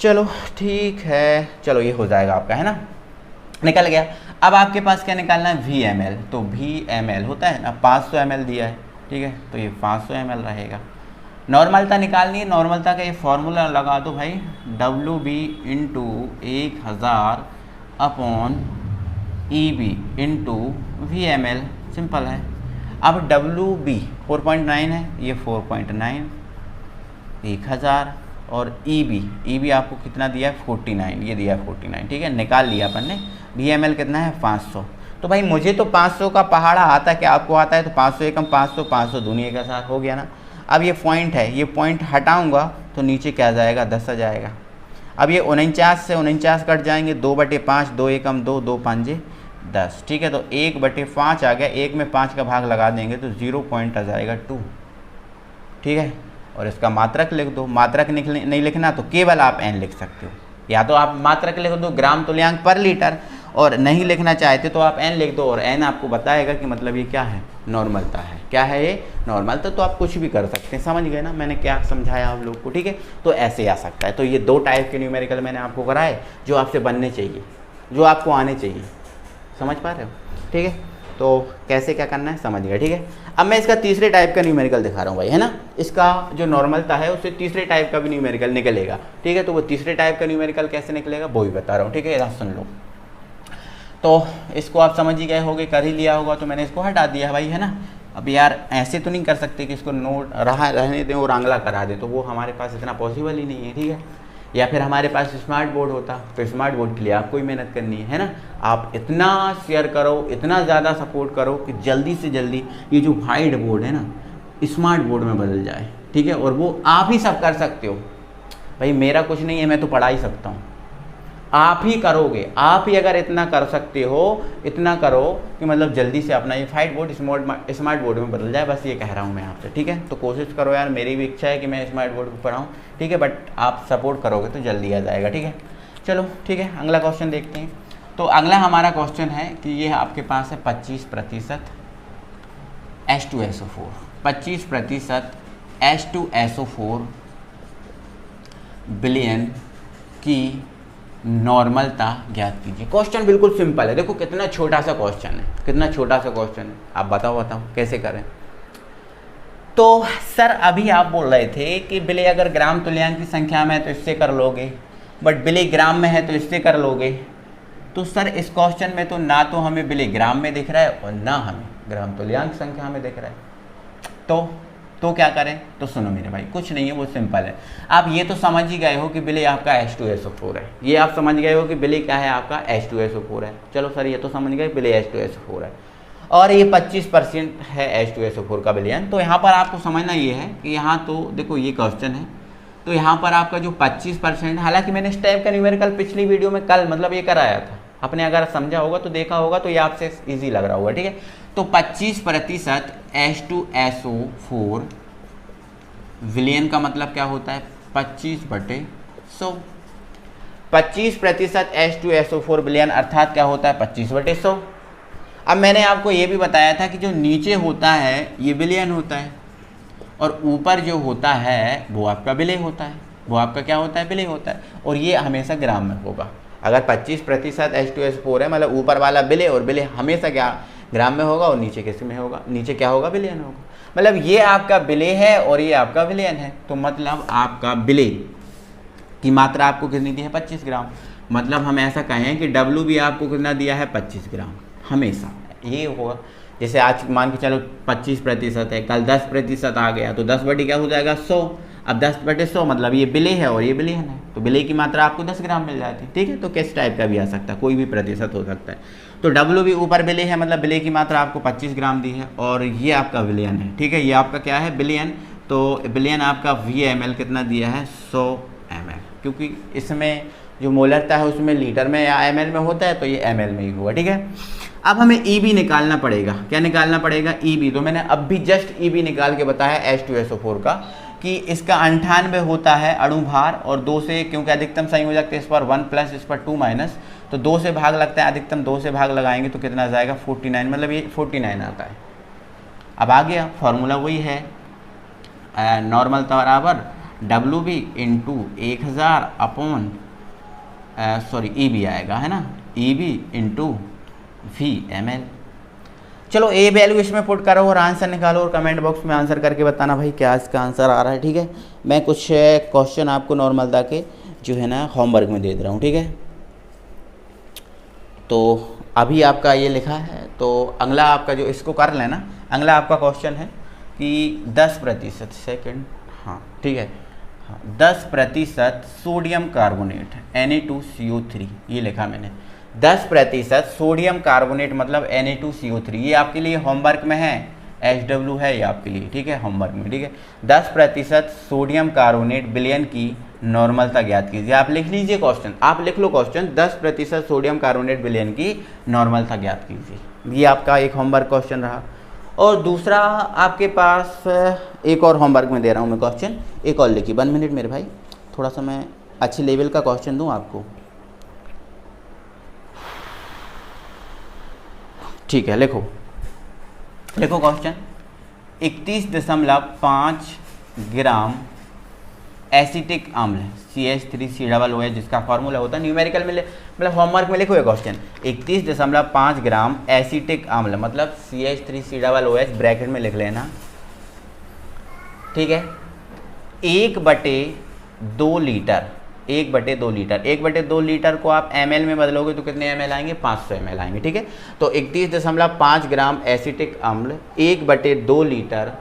चलो ठीक है, चलो ये हो जाएगा आपका, है ना, निकल गया। अब आपके पास क्या निकालना है VML, तो VML होता है ना 500 ml दिया है। ठीक है, तो ये 500 ml रहेगा। नॉर्मलता निकालनी है, नॉर्मलता का ये फॉर्मूला लगा दो भाई, WB × 1000 / EB × VML, सिंपल है। अब WB 4.9 है, ये 4.9 1000, और EB आपको कितना दिया है 49, ये दिया है 49। ठीक है, निकाल लिया अपन ने। VML कितना है 500। तो भाई मुझे तो 500 का पहाड़ा आता है, क्या आपको आता है, तो 500 एकम 500, 500 दूनी एक साथ हो गया ना। अब ये पॉइंट है, ये पॉइंट हटाऊंगा तो नीचे क्या जाएगा 10 आ जाएगा। अब ये 49 से 49 कट जाएंगे, 2/5, 2 एकम 2, 2 5 10। ठीक है, तो 1/5 आ गया, 1 में 5 का भाग लगा देंगे तो 0 पॉइंट आ जाएगा 2। ठीक है, और इसका मात्रक लिख दो। मात्रक नहीं लिखना तो केवल आप N लिख सकते हो, या तो आप मात्रक लिख दो ग्राम तुल्यांक पर लीटर, और नहीं लिखना चाहते तो आप N लिख दो, और N आपको बताएगा कि मतलब ये क्या है, नॉर्मलता है। क्या है ये, नॉर्मलता। तो आप कुछ भी कर सकते हैं, समझ गए ना मैंने क्या समझाया आप लोग को। ठीक है, तो ऐसे आ सकता है। तो ये 2 टाइप के न्यूमेरिकल मैंने आपको कराए जो आपसे बनने चाहिए, जो आपको आने चाहिए, समझ पा रहे हो। ठीक है, तो कैसे क्या करना है समझ गए। ठीक है, अब मैं इसका तीसरे टाइप का न्यूमेरिकल दिखा रहा हूँ भाई, है ना। इसका जो नॉर्मलता है उससे तीसरे टाइप का भी न्यूमेरिकल निकलेगा। ठीक है, तो वो तीसरे टाइप का न्यूमेरिकल कैसे निकलेगा वो भी बता रहा हूँ। ठीक है, इधर सुन लो। तो इसको आप समझ ही गए होगे, कर ही लिया होगा, तो मैंने इसको हटा दिया भाई, है ना। अब यार ऐसे तो नहीं कर सकते कि इसको नोट रहने दें और आंगला करा दें, तो वो हमारे पास इतना पॉसिबल ही नहीं है, ठीक है। या फिर हमारे पास स्मार्ट बोर्ड होता तो स्मार्ट बोर्ड के लिए आपको ही मेहनत करनी है ना। आप इतना शेयर करो, इतना ज़्यादा सपोर्ट करो कि जल्दी से जल्दी ये जो वाइट बोर्ड है ना स्मार्ट बोर्ड में बदल जाए, ठीक है। और वो आप ही सब कर सकते हो भाई, मेरा कुछ नहीं है, मैं तो पढ़ा ही सकता हूँ, आप ही करोगे। आप ही अगर इतना कर सकते हो, इतना करो कि मतलब जल्दी से अपना ये वाइट बोर्ड स्मार्ट बोर्ड में बदल जाए, बस ये कह रहा हूँ मैं आपसे, ठीक है। तो कोशिश करो यार, मेरी भी इच्छा है कि मैं स्मार्ट बोर्ड पर पढ़ाऊँ, ठीक है, बट आप सपोर्ट करोगे तो जल्दी आ जाएगा, ठीक है। चलो ठीक है, अगला क्वेश्चन देखते हैं। तो अगला हमारा क्वेश्चन है कि ये आपके पास है 25% H2SO4, 25% H2SO4 विलयन की नॉर्मलता ज्ञात कीजिए। क्वेश्चन बिल्कुल सिंपल है, देखो कितना छोटा सा क्वेश्चन है, कितना छोटा सा क्वेश्चन है। आप बताओ कैसे करें। तो सर अभी आप बोल रहे थे कि विलय अगर ग्राम तुल्यांक की संख्या में है तो इससे कर लोगे, बट विलय ग्राम में है तो इससे कर लोगे। तो सर इस क्वेश्चन में तो ना तो हमें विलय ग्राम में दिख रहा है और ना हमें ग्राम तुल्यांक संख्या में दिख रहा है। तो क्या करें। तो सुनो मेरे भाई, कुछ नहीं है, वो सिंपल है। आप ये तो समझ ही गए हो कि विलय आपका H2SO4 है, ये आप समझ गए हो कि विलय क्या है आपका H2SO4 है। चलो सर ये तो समझ गए विलय H2SO4 है और ये 25% है H2SO4 का विलयन। तो यहाँ पर आपको समझना ये है कि यहाँ तो देखो ये क्वेश्चन है, तो यहाँ पर आपका जो 25%, हालांकि मैंने इस टाइप का न्यूमेरिकल पिछली वीडियो में कल मतलब ये कराया था, आपने अगर समझा होगा तो देखा होगा तो ये आपसे ईजी लग रहा होगा, ठीक है। तो 25% H2SO4 विलयन का मतलब क्या होता है 25/100। 25% H2SO4 विलयन अर्थात क्या होता है 25/100। अब मैंने आपको ये भी बताया था कि जो नीचे होता है ये विलयन होता है और ऊपर जो होता है वो आपका विलय होता है, वो आपका क्या होता है विलय होता है, और ये हमेशा ग्राम में होगा। अगर 25% H2SO4 है मतलब ऊपर वाला विलय, और विलय हमेशा क्या ग्राम में होगा और नीचे किस में होगा, नीचे क्या होगा विलयन होगा। मतलब ये आपका विलय है और ये आपका विलयन है, तो मतलब आपका विलय की मात्रा आपको कितनी दी है 25 ग्राम। मतलब हम ऐसा कहें कि W भी आपको कितना दिया है 25 ग्राम, हमेशा ये होगा। जैसे आज मान के चलो 25% है, कल 10% आ गया तो 10 क्या हो जाएगा 100। अब 10/100 मतलब ये विलय है और ये विलयन है, तो विलय की मात्रा आपको 10 ग्राम मिल जाती है, ठीक है। तो किस टाइप का भी आ सकता है, कोई भी प्रतिशत हो सकता है। तो W भी ऊपर विलय है मतलब विलय की मात्रा आपको 25 ग्राम दी है और ये आपका विलयन है, ठीक है। ये आपका क्या है विलयन, तो विलयन आपका VmL कितना दिया है 100 ml, क्योंकि इसमें जो मोलरता है उसमें लीटर में या ml में होता है, तो ये ml में ही हुआ, ठीक है। अब हमें EB निकालना पड़ेगा। क्या निकालना पड़ेगा EB, तो मैंने अब भी जस्ट EB निकाल के बताया H2SO4 का कि इसका 98 होता है अणु भार, और 2 से क्योंकि अधिकतम सही हो जाते हैं इस पर 1 प्लस इस पर 2 माइनस, तो 2 से भाग लगता है, अधिकतम 2 से भाग लगाएंगे तो कितना जाएगा 49, मतलब ये 49 आता है। अब आ गया फॉर्मूला वही है, नॉर्मल बराबर WB इंटू 1000 अपॉन EB आएगा, है ना, EB इंटू VmL। चलो ए वैल्यू इसमें पुट करो और आंसर निकालो और कमेंट बॉक्स में आंसर करके बताना भाई क्या इसका आंसर आ रहा है, ठीक है। मैं कुछ क्वेश्चन आपको नॉर्मलता के जो है ना होमवर्क में दे दे रहा हूँ, ठीक है। तो अभी आपका ये लिखा है, तो अगला आपका जो इसको कर लेना, अगला आपका क्वेश्चन है कि 10% सेकेंड, हाँ ठीक है, हाँ 10% सोडियम कार्बोनेट Na2CO3, ये लिखा मैंने 10% सोडियम कार्बोनेट मतलब Na2CO3, ये आपके लिए होमवर्क में है, HW है ये आपके लिए, ठीक है, होमवर्क में, ठीक है। 10% सोडियम कार्बोनेट विलयन की नॉर्मलता ज्ञात कीजिए। आप लिख लीजिए क्वेश्चन, आप लिख लो क्वेश्चन, 10% सोडियम कार्बोनेट विलयन की नॉर्मलता ज्ञात कीजिए। ये आपका एक होमवर्क क्वेश्चन रहा। और दूसरा आपके पास एक और होमवर्क में दे रहा हूँ मैं क्वेश्चन, एक और लिखिए। 1 मिनट मेरे भाई, थोड़ा सा मैं अच्छे लेवल का क्वेश्चन दूँ आपको, ठीक है। लिखो क्वेश्चन, 31.5 ग्राम एसिटिक अम्ल CH3COOH जिसका फॉर्मूला होता है न्यूमेरिकल में मतलब होमवर्क में लिखो ये क्वेश्चन, 31.5 ग्राम एसिटिक अम्ल मतलब CH3COOH ब्रैकेट में लिख लेना, ठीक है। 1/2 लीटर 1/2 लीटर। 1/2 लीटर को आप ml में बदलोगे तो कितने ml आएंगे? 500 ml आएंगे, ठीक है। तो 31.5 ग्राम एसिटिक अम्ल 1/2 लीटर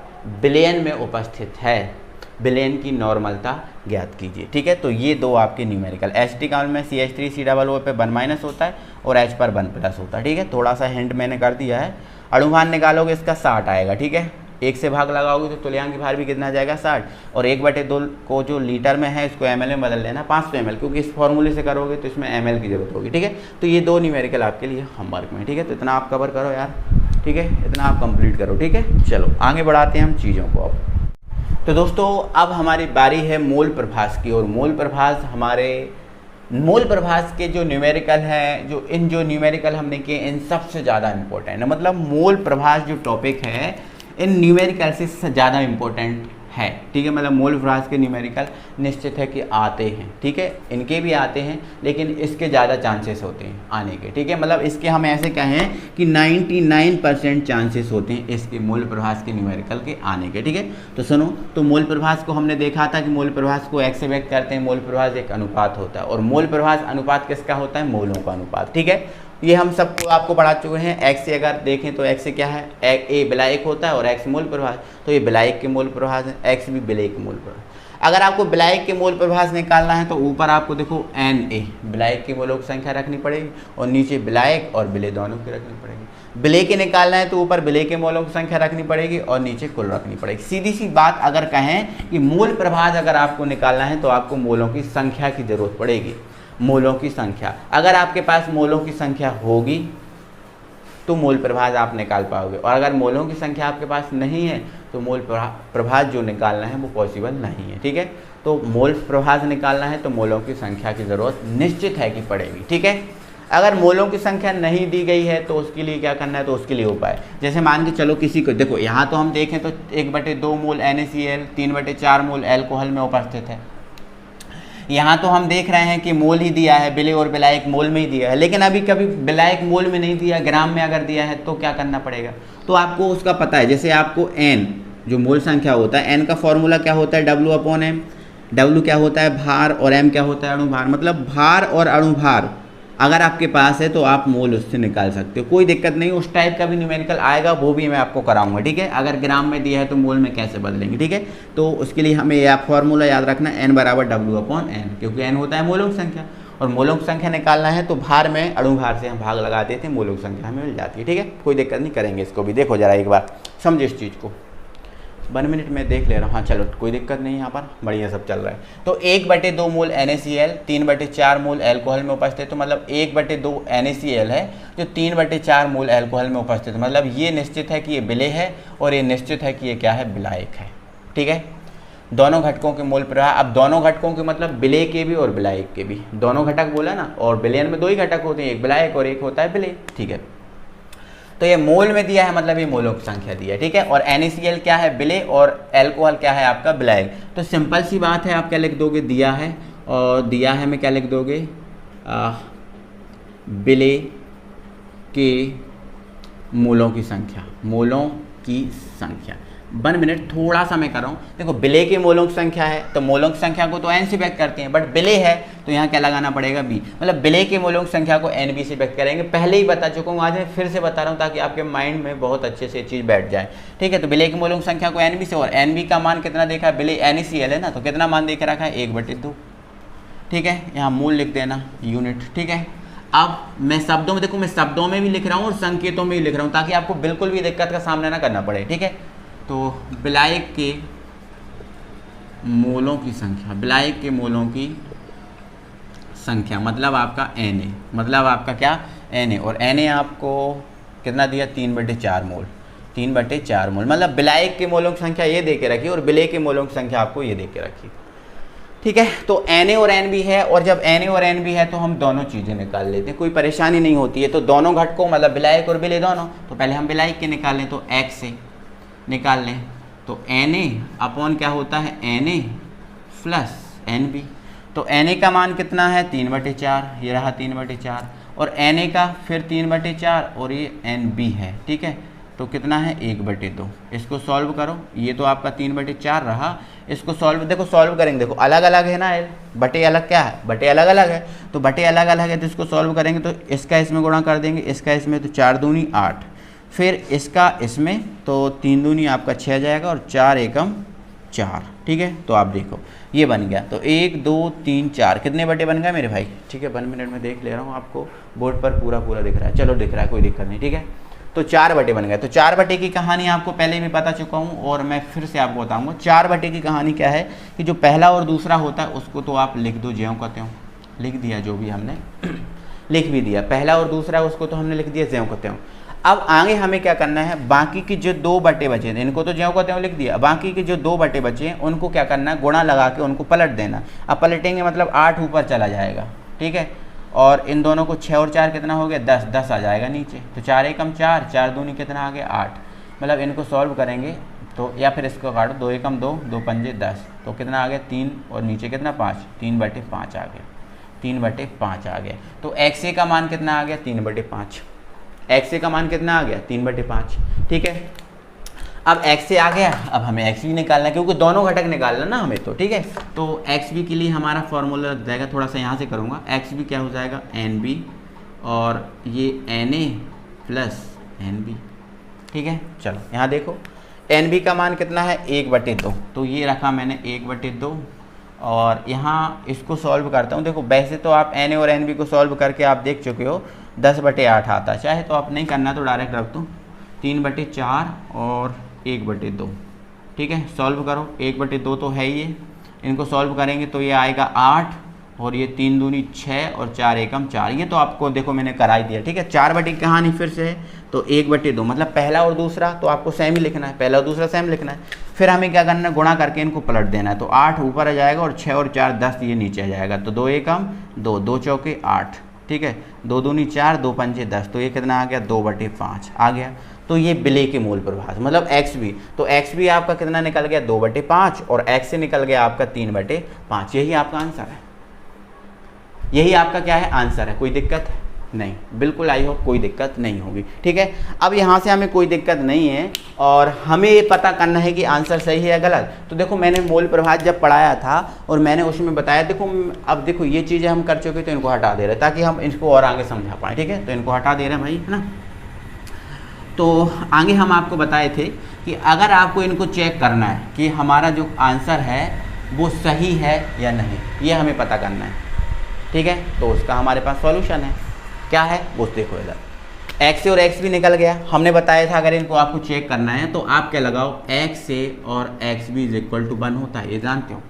बिलियन में उपस्थित है। बिलियन की नॉर्मलता ज्ञात कीजिए, ठीक है। तो ये दो आपके न्यूमेरिकल, एसिटिक अम्ल में CH3COO पे 1- होता है और H पर 1+ होता है, ठीक है। थोड़ा सा हिंट मैंने कर दिया है। अणुभार निकालोगे इसका 60 आएगा, ठीक है। 1 से भाग लगाओगे तो तुल्यांक भार भी कितना आ जाएगा? 60। और 1/2 को जो लीटर में है इसको ml में बदल लेना 500 ml, क्योंकि इस फॉर्मूले से करोगे तो इसमें ml की जरूरत होगी, ठीक है। तो ये दो न्यूमेरिकल आपके लिए होमवर्क में, ठीक है। तो इतना आप कवर करो यार, ठीक है, इतना आप कंप्लीट करो, ठीक है। चलो आगे बढ़ाते हैं हम चीज़ों को अब। तो दोस्तों अब हमारी बारी है मोल प्रभास की, और मोल प्रभास के जो न्यूमेरिकल हैं, जो न्यूमेरिकल हमने किए इन सबसे ज़्यादा इंपॉर्टेंट है। मतलब मोल प्रभास जो टॉपिक है इन न्यूमेरिकल से ज़्यादा इंपॉर्टेंट है, ठीक है। मतलब मोल प्रभास के न्यूमेरिकल निश्चित है कि आते हैं, ठीक है। इनके भी आते हैं लेकिन इसके ज़्यादा चांसेस होते हैं आने के, ठीक है। मतलब इसके हम ऐसे कहें कि 99% चांसेस होते हैं इसके मोल प्रभास के न्यूमेरिकल के आने के, ठीक है। तो सुनो, तो मोल प्रभास को हमने देखा था कि मोल प्रभास को x से व्यक्त करते हैं। मोल प्रभास एक अनुपात होता है, और मोल प्रभास अनुपात किसका होता है? मोलों का अनुपात, ठीक है। ये हम सबको आपको पढ़ा चुके हैं। x से अगर देखें तो x से क्या है? a विलायक होता है और x मोल प्रभास, तो ये विलायक के मोल प्रभास है, x भी विलायक के मोल प्रभास। अगर आपको विलायक के मोल प्रभास निकालना है तो ऊपर आपको देखो Na विलायक की मोलों की संख्या रखनी पड़ेगी, और नीचे विलायक और विलेय दोनों की रखनी पड़ेगी। विलेय के निकालना है तो ऊपर विलेय के मोलों की संख्या रखनी पड़ेगी और नीचे कुल रखनी पड़ेगी। सीधी सी बात अगर कहें कि मोल प्रभास अगर आपको निकालना है तो आपको मोलों की संख्या की जरूरत पड़ेगी। मोलों की संख्या, अगर आपके पास मोलों की संख्या होगी तो मोल प्रभास आप निकाल पाओगे, और अगर मोलों की संख्या आपके पास नहीं है तो मोल प्रभास जो निकालना है वो पॉसिबल नहीं है, ठीक है। तो मोल प्रभास निकालना है तो मोलों की संख्या की ज़रूरत निश्चित है कि पड़ेगी, ठीक है। अगर मोलों की संख्या नहीं दी गई है तो उसके लिए क्या करना है? तो उसके लिए उपाय, जैसे मान के चलो किसी को, देखो यहाँ तो हम देखें तो 1/2 मोल NaCl 3/4 मोल एल्कोहल में उपस्थित है। यहाँ तो हम देख रहे हैं कि मोल ही दिया है, विलेय और विलायक मोल में ही दिया है, लेकिन अभी कभी विलायक मोल में नहीं दिया, ग्राम में अगर दिया है तो क्या करना पड़ेगा? तो आपको उसका पता है, जैसे आपको n जो मोल संख्या होता है, n का फॉर्मूला क्या होता है? W/m। W क्या होता है? भार, और m क्या होता है? अणुभार। मतलब भार और अणुभार अगर आपके पास है तो आप मोल उससे निकाल सकते हो, कोई दिक्कत नहीं। उस टाइप का भी न्यूमेरिकल आएगा, वो भी मैं आपको कराऊंगा, ठीक है। अगर ग्राम में दिया है तो मोल में कैसे बदलेंगे, ठीक है। तो उसके लिए हमें यह फॉर्मूला याद रखना, n = W/n, क्योंकि n होता है मोलों की संख्या, और मोलों की संख्या निकालना है तो भार में अणुभार से हम भाग लगा देते हैं, मोलों की संख्या हमें मिल जाती है, ठीक है। कोई दिक्कत नहीं, करेंगे इसको भी। देखो जरा एक बार समझे इस चीज़ को, 1 मिनट में देख ले रहा हूँ। हाँ चलो कोई दिक्कत नहीं, यहाँ पर बढ़िया सब चल रहा है। तो 1/2 मोल NaCl 3/4 मोल एल्कोहल में उपस्थित है, तो मतलब 1/2 NaCl है जो 3/4 मोल एल्कोहल में उपस्थित है। मतलब ये निश्चित है कि ये विलेय है, और ये निश्चित है कि ये क्या है? विलायक है, ठीक है। दोनों घटकों के मोल प्रवाह, अब दोनों घटकों के मतलब विलेय के भी और विलायक के भी, दोनों घटक बोला ना, और विलयन में 2 ही घटक होते हैं, एक विलायक और एक होता है विलेय, ठीक है। तो ये मोल में दिया है, मतलब ये मोलों की संख्या दी है, ठीक है। और NaCl क्या है? विलेय, और एल्कोहल क्या है? आपका विलायक। तो सिंपल सी बात है, आप क्या लिख दोगे? दिया है, और दिया है में क्या लिख दोगे? विलेय के मोलों की संख्या, मोलों की संख्या। 1 मिनट थोड़ा सा मैं कर रहा हूँ। देखो विलेय के मोलों की संख्या है तो मोलों की संख्या को तो n से व्यक्त करते हैं, बट विलेय है तो यहाँ क्या लगाना पड़ेगा? b। मतलब विलेय के मोलों की संख्या को NB से व्यक्त करेंगे। पहले ही बता चुका हूँ, आज मैं फिर से बता रहा हूँ ताकि आपके माइंड में बहुत अच्छे से चीज़ बैठ जाए, ठीक है। तो विलेय के मोलों की संख्या को NB से, और NB का मान कितना देखा है? विलेय NaCl है ना, तो कितना मान देख रखा है? 1/2, ठीक है। यहाँ मूल लिख देना, यूनिट, ठीक है। अब मैं शब्दों में, देखो मैं शब्दों में भी लिख रहा हूँ और संकेतों में भी लिख रहा हूँ ताकि आपको बिल्कुल भी दिक्कत का सामना ना करना पड़े, ठीक है। तो विलायक के मोलों की संख्या, विलायक के मोलों की संख्या मतलब आपका Na, मतलब आपका क्या? Na, और Na आपको कितना दिया? 3/4 मोल, 3/4 मोल। मतलब विलायक के मोलों की संख्या ये दे के रखी और विलेय के मोलों की संख्या आपको ये दे के रखी, ठीक है। तो Na और Nb है, और जब Na और Nb है तो हम दोनों चीज़ें निकाल लेते हैं, कोई परेशानी नहीं होती है। तो दोनों घटकों मतलब विलायक और विलेय दोनों, तो पहले हम विलायक के निकाल लें, तो x से निकाल लें, तो Na/ क्या होता है? Na plus Nb। तो Na का मान कितना है? 3/4, ये रहा 3/4, और Na का फिर 3/4, और ये Nb है, ठीक है। तो कितना है? 1/2। इसको सॉल्व करो, ये तो आपका 3/4 रहा, इसको सॉल्व, देखो सॉल्व करेंगे, देखो अलग अलग है ना, बटे अलग क्या है, बटे अलग अलग है, तो बटे अलग अलग है तो इसको सॉल्व करेंगे तो इसका इसमें गुणा कर देंगे, इसका इसमें, तो 4 दूनी 8, फिर इसका इसमें तो 3 दूनी आपका 6 जाएगा और 4 एकम 4, ठीक है। तो आप देखो ये बन गया, तो 1 2 3 4 कितने बटे बन गए मेरे भाई, ठीक है। 1 मिनट में देख ले रहा हूँ, आपको बोर्ड पर पूरा पूरा दिख रहा है, चलो दिख रहा है, कोई दिक्कत नहीं, ठीक है। तो 4 बटे बन गए। तो 4 बटे की कहानी आपको पहले भी बता चुका हूँ और मैं फिर से आपको बताऊँगा। 4 बटे की कहानी क्या है कि जो पहला और दूसरा होता है उसको तो आप लिख दो, ज्यों कहते हो, लिख दिया, जो भी हमने लिख भी दिया, पहला और दूसरा उसको तो हमने लिख दिया, ज्यों कहते हो। अब आगे हमें क्या करना है, बाकी की जो 2 बटे बचे थे इनको तो ज्यों कहते हो लिख दिया, बाकी के जो 2 बटे बचे हैं उनको क्या करना है, गुणा लगा के उनको पलट देना। अब पलटेंगे मतलब 8 ऊपर चला जाएगा, ठीक है। और इन दोनों को 6 और 4 कितना हो गया, 10, 10 आ जाएगा नीचे, तो 4 एकम 4, 4 दूनी कितना आ गया 8। मतलब इनको सॉल्व करेंगे तो, या फिर इसको काटो, 2 एकम 2, 2 पंजे 10, तो कितना आ गया 3 और नीचे कितना 5, 3 बटे 5 आ गया, 3 बटे 5 आ गया। तो एक्स ए का मान कितना आ गया, 3 बटे 5, एक्स ए का मान कितना आ गया, 3 बटे 5, ठीक है। अब एक्स ए आ गया, अब हमें एक्स बी निकालना है क्योंकि दोनों घटक निकालना ना हमें, तो ठीक है। तो एक्स बी के लिए हमारा फॉर्मूला लग जाएगा, थोड़ा सा यहाँ से करूँगा, एक्स बी क्या हो जाएगा, एन बी और ये N A plus N B, ठीक है। चलो यहाँ देखो एन बी का मान कितना है, 1 बटे 2, तो ये रखा मैंने 1 बटे 2 और यहाँ इसको सॉल्व करता हूँ। देखो वैसे तो आप एन ए और एन बी को सॉल्व करके आप देख चुके हो 10 बटे 8 आता है, चाहे तो आप नहीं करना तो डायरेक्ट रख दो, 3 बटे 4 और 1 बटे 2, ठीक है। सॉल्व करो, 1 बटे 2 तो है ये, इनको सॉल्व करेंगे तो ये आएगा 8 और ये 3 दूनी 6 और 4 एकम 4, ये तो आपको देखो मैंने करा ही दिया, ठीक है। 4 बटे की कहानी फिर से है, तो 1 बटे 2 मतलब पहला और दूसरा तो आपको सेम ही लिखना है, पहला और दूसरा सेम लिखना है। फिर हमें क्या करना है, गुणा करके इनको पलट देना है, तो 8 ऊपर आ जाएगा और 6 और 4 10 ये नीचे आ जाएगा, तो 2 एकम 2, 2 चौके 8, ठीक है, 2 दूनी 4, 2 पंजे 10, तो ये कितना आ गया, 2 बटे 5 आ गया। तो ये विलेय के मूल प्रभास मतलब एक्स बी, तो एक्स बी आपका कितना निकल गया, 2 बटे 5 और एक्स से निकल गया आपका 3 बटे 5, यही आपका आंसर है, यही आपका क्या है, आंसर है। कोई दिक्कत नहीं, बिल्कुल आई होप कोई दिक्कत नहीं होगी, ठीक है। अब यहाँ से हमें कोई दिक्कत नहीं है और हमें ये पता करना है कि आंसर सही है या गलत। तो देखो मैंने मूल प्रभास जब पढ़ाया था और मैंने उसमें बताया, देखो अब देखो ये चीज़ें हम कर चुके तो इनको हटा दे रहे ताकि हम इसको और आगे समझा पाएँ, ठीक है। तो इनको हटा दे रहे हैं भाई, है ना। तो आगे हम आपको बताए थे कि अगर आपको इनको चेक करना है कि हमारा जो आंसर है वो सही है या नहीं, ये हमें पता करना है, ठीक है। तो उसका हमारे पास सॉल्यूशन है, क्या है वो देखो इधर, एक्स ए और एक्स बी निकल गया। हमने बताया था अगर इनको आपको चेक करना है तो आप क्या लगाओ, एक्स ए और X B is equal to 1 होता है, ये जानते हो।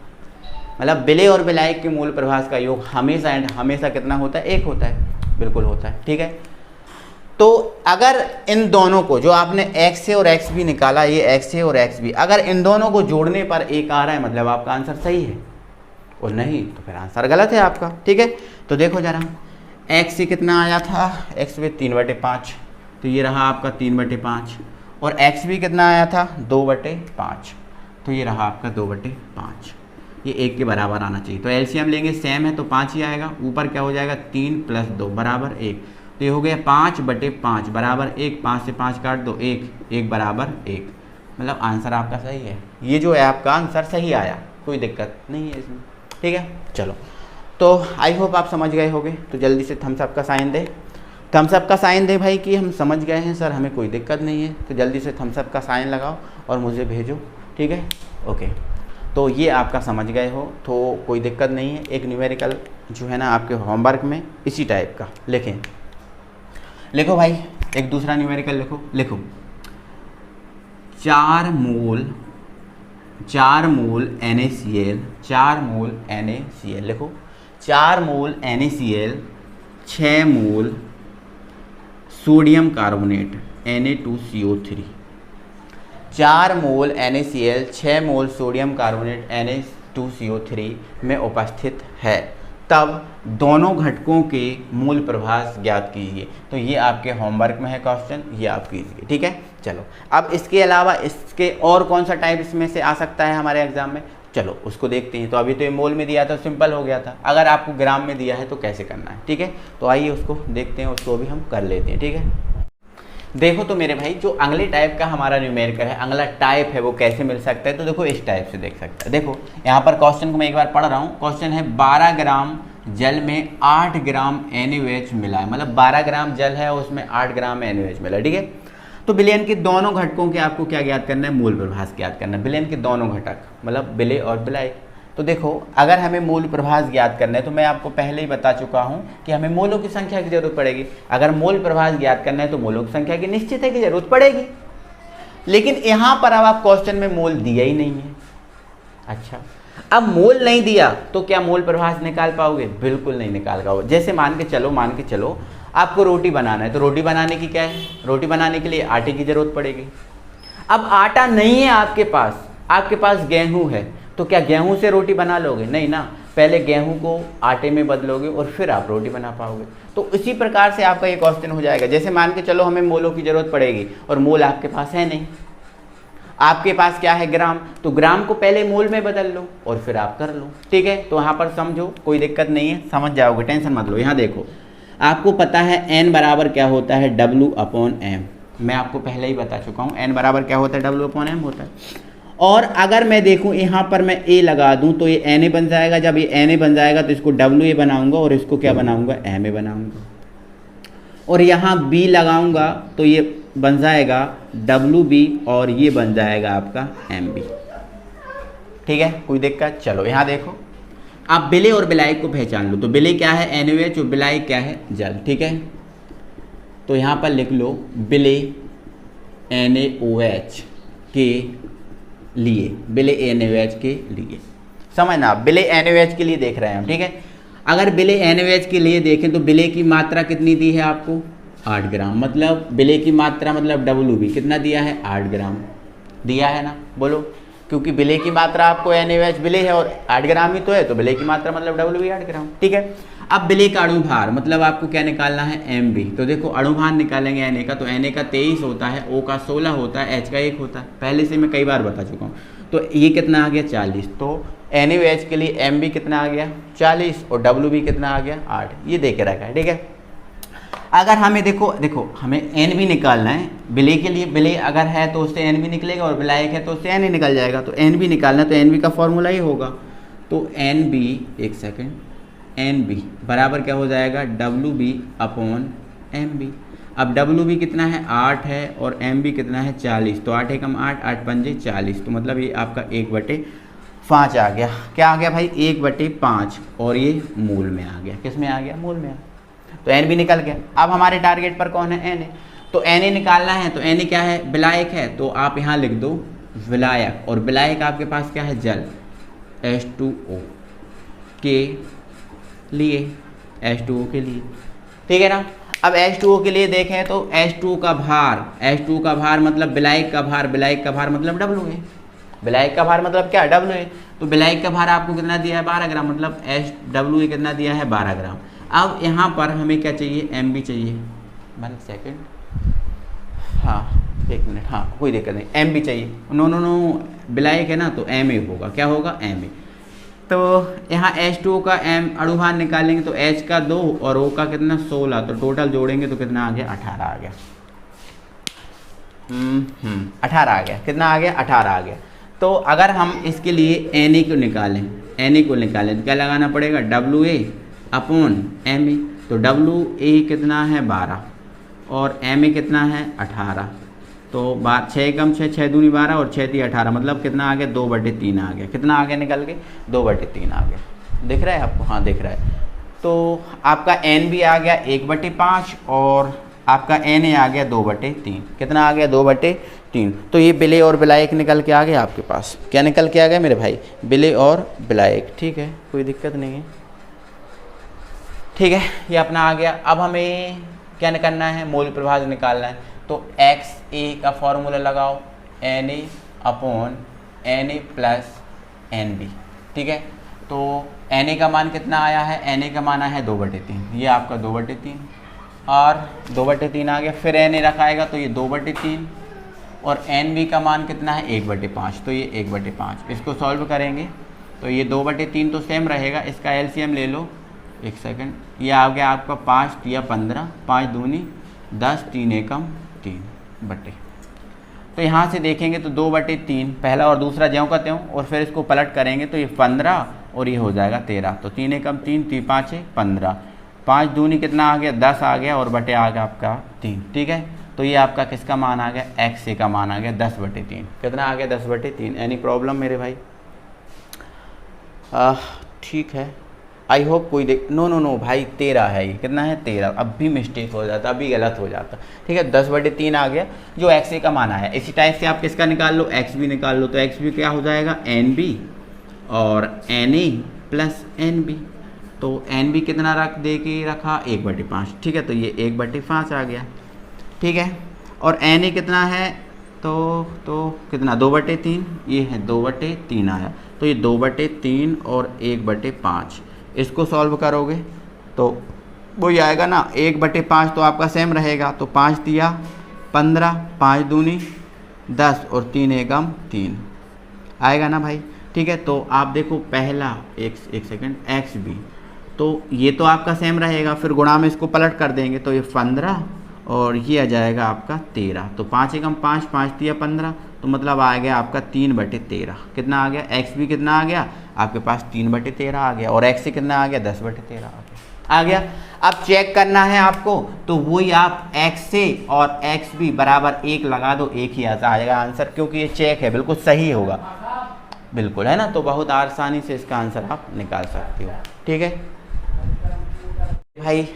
मतलब विलेय और विलायक के मूल प्रभास का योग हमेशा एंड हमेशा कितना होता है, 1 होता है, बिल्कुल होता है, ठीक है। तो अगर इन दोनों को जो आपने एक्स ए और एक्स बी निकाला, ये एक्स ए और एक्स बी, अगर इन दोनों को जोड़ने पर 1 आ रहा है मतलब आपका आंसर सही है, और नहीं तो फिर आंसर गलत है आपका, ठीक है। तो देखो जरा, एक्स से कितना आया था, एक्स बी 3 बटे 5, तो ये रहा आपका 3 बटे 5, और एक्स बी कितना आया था 2 बटे 5, तो ये रहा आपका 2 बटे 5, ये 1 के बराबर आना चाहिए। तो एलसीएम लेंगे, सेम है तो 5 ही आएगा, ऊपर क्या हो जाएगा 3 प्लस 2 बराबर 1, तो ये हो गया 5 बटे 5 बराबर 1, 5 से 5 काट दो 1, 1 बराबर 1, मतलब आंसर आपका सही है। ये जो है आपका आंसर सही आया, कोई दिक्कत नहीं है इसमें, ठीक है। चलो तो आई होप आप समझ गए होंगे, तो जल्दी से थम्स अप का साइन दे, थम्स अप का साइन दे भाई कि हम समझ गए हैं सर, हमें कोई दिक्कत नहीं है। तो जल्दी से थम्स अप का साइन लगाओ और मुझे भेजो, ठीक है, ओके। तो ये आपका समझ गए हो तो कोई दिक्कत नहीं है। एक न्यूमेरिकल जो है ना आपके होमवर्क में इसी टाइप का लिखें, लिखो भाई, एक दूसरा न्यूमेरिकल लिखो, लिखो 4 मोल NaCl, 4 मोल NaCl लिखो, 4 मोल NaCl, 6 मोल सोडियम कार्बोनेट Na2CO3, 4 मोल NaCl, 6 मोल सोडियम कार्बोनेट Na2CO3 में उपस्थित है, तब दोनों घटकों के मूल प्रभास ज्ञात कीजिए। तो ये आपके होमवर्क में है क्वेश्चन, ये आप कीजिए, ठीक है। चलो अब इसके अलावा इसके और कौन सा टाइप इसमें से आ सकता है हमारे एग्जाम में, चलो उसको देखते हैं। तो अभी तो ये मोल में दिया था, सिंपल हो गया था। अगर आपको ग्राम में दिया है तो कैसे करना है, ठीक है। तो आइए उसको देखते हैं, उसको भी हम कर लेते हैं, ठीक है। देखो तो मेरे भाई जो अगले टाइप का हमारा न्यूमेरिकल है, अगला टाइप है वो कैसे मिल सकता है, तो देखो इस टाइप से देख सकता है। देखो यहाँ पर क्वेश्चन को मैं एक बार पढ़ रहा हूँ। क्वेश्चन है 12 ग्राम जल में 8 ग्राम NaOH मिला है, मतलब 12 ग्राम जल है उसमें 8 ग्राम NaOH मिला, ठीक है। तो विलयन के दोनों घटकों के आपको क्या ज्ञात करना है, मूल प्रभास ज्ञात करना है। विलयन के दोनों घटक मतलब विलय और विलायक। तो देखो अगर हमें मूल प्रभास ज्ञात करना है तो मैं आपको पहले ही बता चुका हूं कि हमें मोलों की संख्या की जरूरत पड़ेगी। अगर मूल प्रभास ज्ञात करना है तो मोलों की संख्या की निश्चित है कि जरूरत पड़ेगी, लेकिन यहां पर अब आप क्वेश्चन में मोल दिया ही नहीं है। अच्छा, अब मोल नहीं दिया तो क्या मोल प्रभास निकाल पाओगे? बिल्कुल नहीं निकाल पाओगे। जैसे मान के चलो आपको रोटी बनाना है, तो रोटी बनाने की क्या है, रोटी बनाने के लिए आटे की जरूरत पड़ेगी। अब आटा नहीं है आपके पास गेहूं है, तो क्या गेहूं से रोटी बना लोगे? नहीं ना, पहले गेहूं को आटे में बदलोगे और फिर आप रोटी बना पाओगे। तो इसी प्रकार से आपका ये क्वेश्चन हो जाएगा। जैसे मान के चलो हमें मोलों की जरूरत पड़ेगी और मोल आपके पास है नहीं, आपके पास क्या है, ग्राम, तो ग्राम को पहले मोल में बदल लो और फिर आप कर लो, ठीक है। तो यहाँ पर समझो, कोई दिक्कत नहीं है, समझ जाओगे, टेंशन मत लो। यहाँ देखो आपको पता है n बराबर क्या होता है, W/m। मैं आपको पहले ही बता चुका हूँ n बराबर क्या होता है, W/m होता है। और अगर मैं देखूं यहाँ पर मैं a लगा दूं तो ये Na बन जाएगा। जब ये Na बन जाएगा तो इसको WA बनाऊंगा और इसको क्या बनाऊंगा, Ma बनाऊंगा। और यहाँ b लगाऊंगा तो ये बन जाएगा WB और ये बन जाएगा आपका MB, ठीक है, कोई दिक्कत? चलो यहाँ देखो, आप विलय और विलायक को पहचान लो। तो विलय क्या है, NaOH, और विलायक क्या है, जल, ठीक है। तो यहाँ पर लिख लो विलय NaOH के लिए, विलय NaOH के लिए, समझना, विलय NaOH के लिए देख रहे हैं हम, ठीक है। अगर विलय NaOH के लिए देखें तो विलय की मात्रा कितनी दी है आपको, 8 ग्राम, मतलब विलय की मात्रा मतलब WB कितना दिया है, 8 ग्राम दिया है ना, बोलो, क्योंकि विलय की मात्रा आपको NaOH विलय है और 8 ग्राम ही तो है, तो विलय की मात्रा मतलब WB 8 ग्राम, ठीक है। अब विलय का अणुभार मतलब आपको क्या निकालना है, MB। तो देखो अणुभार निकालेंगे Na का, तो Na का 23 होता है, O का 16 होता है, H का 1 होता है, पहले से मैं कई बार बता चुका हूँ। तो ये कितना आ गया, 40। तो NaOH के लिए MB कितना आ गया, 40, और WB कितना आ गया, 8। ये दे के रखा है, ठीक है। अगर हमें देखो हमें NB निकालना है, विलय के लिए, विलय अगर है तो उससे NB निकलेगा और विलायक है तो उससे Na निकल जाएगा। तो NB निकालना है तो NB का फॉर्मूला ही होगा। तो NB, एक सेकेंड, NB बराबर क्या हो जाएगा, WB/MB। अब WB कितना है, 8 है, और MB कितना है, 40। तो 8 एकम 8, 8 पंजे 40, तो मतलब ये आपका 1/5 आ गया। क्या आ गया भाई, 1/5, और ये मूल में आ गया। किस में आ गया, मूल में आ गया। तो NB निकल गया। अब हमारे टारगेट पर कौन है, Na। तो Na निकालना है, तो Na क्या है, विलायक है, तो आप यहाँ लिख दो विलायक, और विलायक आपके पास क्या है, जल, H2O के लिए, H2O के लिए, ठीक है ना। अब H2O के लिए देखें तो H2O का भार मतलब विलायक का भार, विलायक का भार मतलब WA, विलायक का भार मतलब क्या, WA। तो विलायक का भार आपको कितना दिया है, 12 ग्राम, मतलब WA कितना दिया है, 12 ग्राम। अब यहाँ पर हमें क्या चाहिए, MB चाहिए, 1 सेकेंड, हाँ 1 मिनट, हाँ कोई दिक्कत नहीं, MB चाहिए। नो विलायक है ना, तो Ma होगा, क्या होगा, Ma। तो यहाँ H2O का अणुभार निकालेंगे तो H का 2 और O का कितना, 16, तो टोटल जोड़ेंगे तो कितना आ गया, 18 आ गया। 18 आ गया, कितना आ गया, 18 आ गया। तो अगर हम इसके लिए Na को निकालें तो क्या लगाना पड़ेगा, WA/Ma। तो WA कितना है, 12, और Ma कितना है, 18। तो 6 कम 6, 6 दूनी 12 और 6 3 18, मतलब कितना आ गया, 2/3 आ गया। कितना आ गया निकल के, 2/3 आ गया। दिख रहा है आपको, हाँ दिख रहा है। तो आपका NB आ गया 1/5 और आपका Na आ गया 2/3। कितना आ गया, 2/3। तो ये विलय और विलायक निकल के आ गया आपके पास। क्या निकल के आ गया मेरे भाई, विलय और विलायक, ठीक है, कोई दिक्कत नहीं है, ठीक है, ये अपना आ गया। अब हमें क्या करना है, मोल प्रभाव निकालना है। तो XA का फॉर्मूला लगाओ, Na/Na + NB, ठीक है। तो Na का मान कितना आया है, Na का मान आया है 2/3, ये आपका 2/3 और 2/3 आ गया। फिर Na रखाएगा तो ये 2/3 और NB का मान कितना है, 1/5, तो ये 1/5। इसको सॉल्व करेंगे तो ये 2/3 तो सेम रहेगा, इसका LCM ले लो, 1 सेकेंड, ये आ गया आपका 5 या 15, 5 दूनी 10, 3 एकम 3 तो यहाँ से देखेंगे तो 2/3 पहला और दूसरा ज्यों का त्यों, और फिर इसको पलट करेंगे तो ये 15 और ये हो जाएगा 13। तो 3 एकम 3, 3 5 15, 5 दूनी कितना आ गया 10 आ गया, और बटे आ गया आपका 3। ठीक है, तो ये आपका किसका मान आ गया, एक्स ए का मान आ गया 10/3। कितना आ गया 10/3। एनी प्रॉब्लम मेरे भाई? ठीक है, आई होप कोई नो भाई 13 है ये, कितना है 13। अब भी मिस्टेक हो जाता, अभी गलत हो जाता। ठीक है, 10/3 आ गया जो एक्स ए का मान आया। इसी टाइप से आप किसका निकाल लो, एक्स बी निकाल लो। तो एक्स बी क्या हो जाएगा एन बी और N A plus N B. तो एन बी कितना रख दे के रखा 1/5। ठीक है, तो ये 1/5 आ गया। ठीक है, और एन ए कितना है तो कितना 2/3, ये है 2/3 आया। तो ये 2/3 और 1/5 इसको सॉल्व करोगे तो वही आएगा ना 1/5, तो आपका सेम रहेगा। तो 5 दिया 15, 5 दूनी 10 और 3 एकम 3 आएगा ना भाई। ठीक है, तो आप देखो पहला एक सेकंड एक्स बी, तो ये तो आपका सेम रहेगा, फिर गुणा में इसको पलट कर देंगे तो ये 15 और ये आ जाएगा आपका 13। तो 5 एकम 5, 5 दिया 15, तो मतलब आ गया आपका 3/13। कितना आ गया एक्स बी, कितना आ गया आपके पास 3/13 आ गया, और एक्स सी कितना आ गया 10/13 आ गया। अब चेक करना है आपको, तो वही आप एक्स ए और एक्स बी बराबर 1 लगा दो, एक ही आता आएगा आंसर, क्योंकि ये चेक है बिल्कुल सही होगा, बिल्कुल है ना। तो बहुत आसानी से इसका आंसर आप निकाल सकते हो। ठीक है भाई,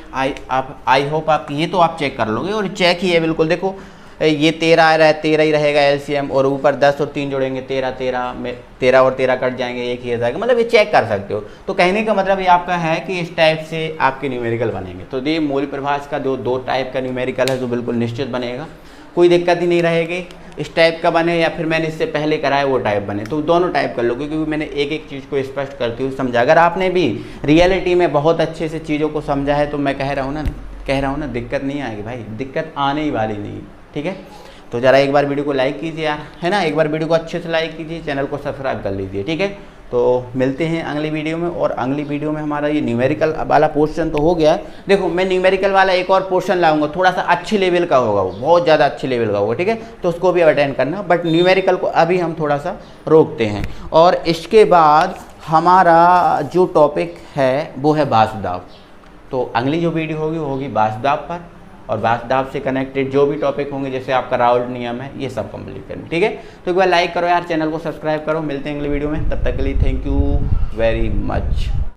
आई होप आप ये तो आप चेक कर लोगे, और चेक ही है बिल्कुल। देखो ये 13 आ रहा है, 13 ही रहेगा एलसीएम, और ऊपर 10 और 3 जोड़ेंगे 13 में 13 और 13 कट जाएंगे, एक ही आ जाएगा, मतलब ये चेक कर सकते हो। तो कहने का मतलब ये आपका है कि इस टाइप से आपके न्यूमेरिकल बनेंगे। तो ये मूल प्रभास का जो 2 टाइप का न्यूमेरिकल है जो बिल्कुल निश्चित बनेगा, कोई दिक्कत ही नहीं रहेगी। इस टाइप का बने या फिर मैंने इससे पहले कराया वो टाइप बने, तो दोनों टाइप कर लो, क्योंकि मैंने एक एक चीज़ को स्पष्ट करते हुए समझा। अगर आपने भी रियलिटी में बहुत अच्छे से चीज़ों को समझा है तो मैं कह रहा हूँ ना दिक्कत नहीं आएगी भाई, दिक्कत आने ही वाली नहीं। ठीक है, तो ज़रा एक बार वीडियो को लाइक कीजिए यार, है ना, एक बार वीडियो को अच्छे से लाइक कीजिए, चैनल को सब्सक्राइब कर लीजिए। ठीक है, तो मिलते हैं अगली वीडियो में, और अगली वीडियो में हमारा ये न्यूमेरिकल वाला पोर्शन तो हो गया है। देखो मैं न्यूमेरिकल वाला एक और पोर्शन लाऊंगा, थोड़ा सा अच्छे लेवल का होगा, वो बहुत ज़्यादा अच्छे लेवल का होगा। ठीक है, तो उसको भी अटेंड करना, बट न्यूमेरिकल को अभी हम थोड़ा सा रोकते हैं। और इसके बाद हमारा जो टॉपिक है वो है बासुदाव। तो अगली जो वीडियो होगी वो होगी बासुदाव पर, और बासुदाव से कनेक्टेड जो भी टॉपिक होंगे, जैसे आपका राउल्ट नियम है, ये सब कंप्लीट करना। ठीक है, तो एक बार लाइक करो यार, चैनल को सब्सक्राइब करो। मिलते हैं अगली वीडियो में, तब तक के लिए थैंक यू वेरी मच।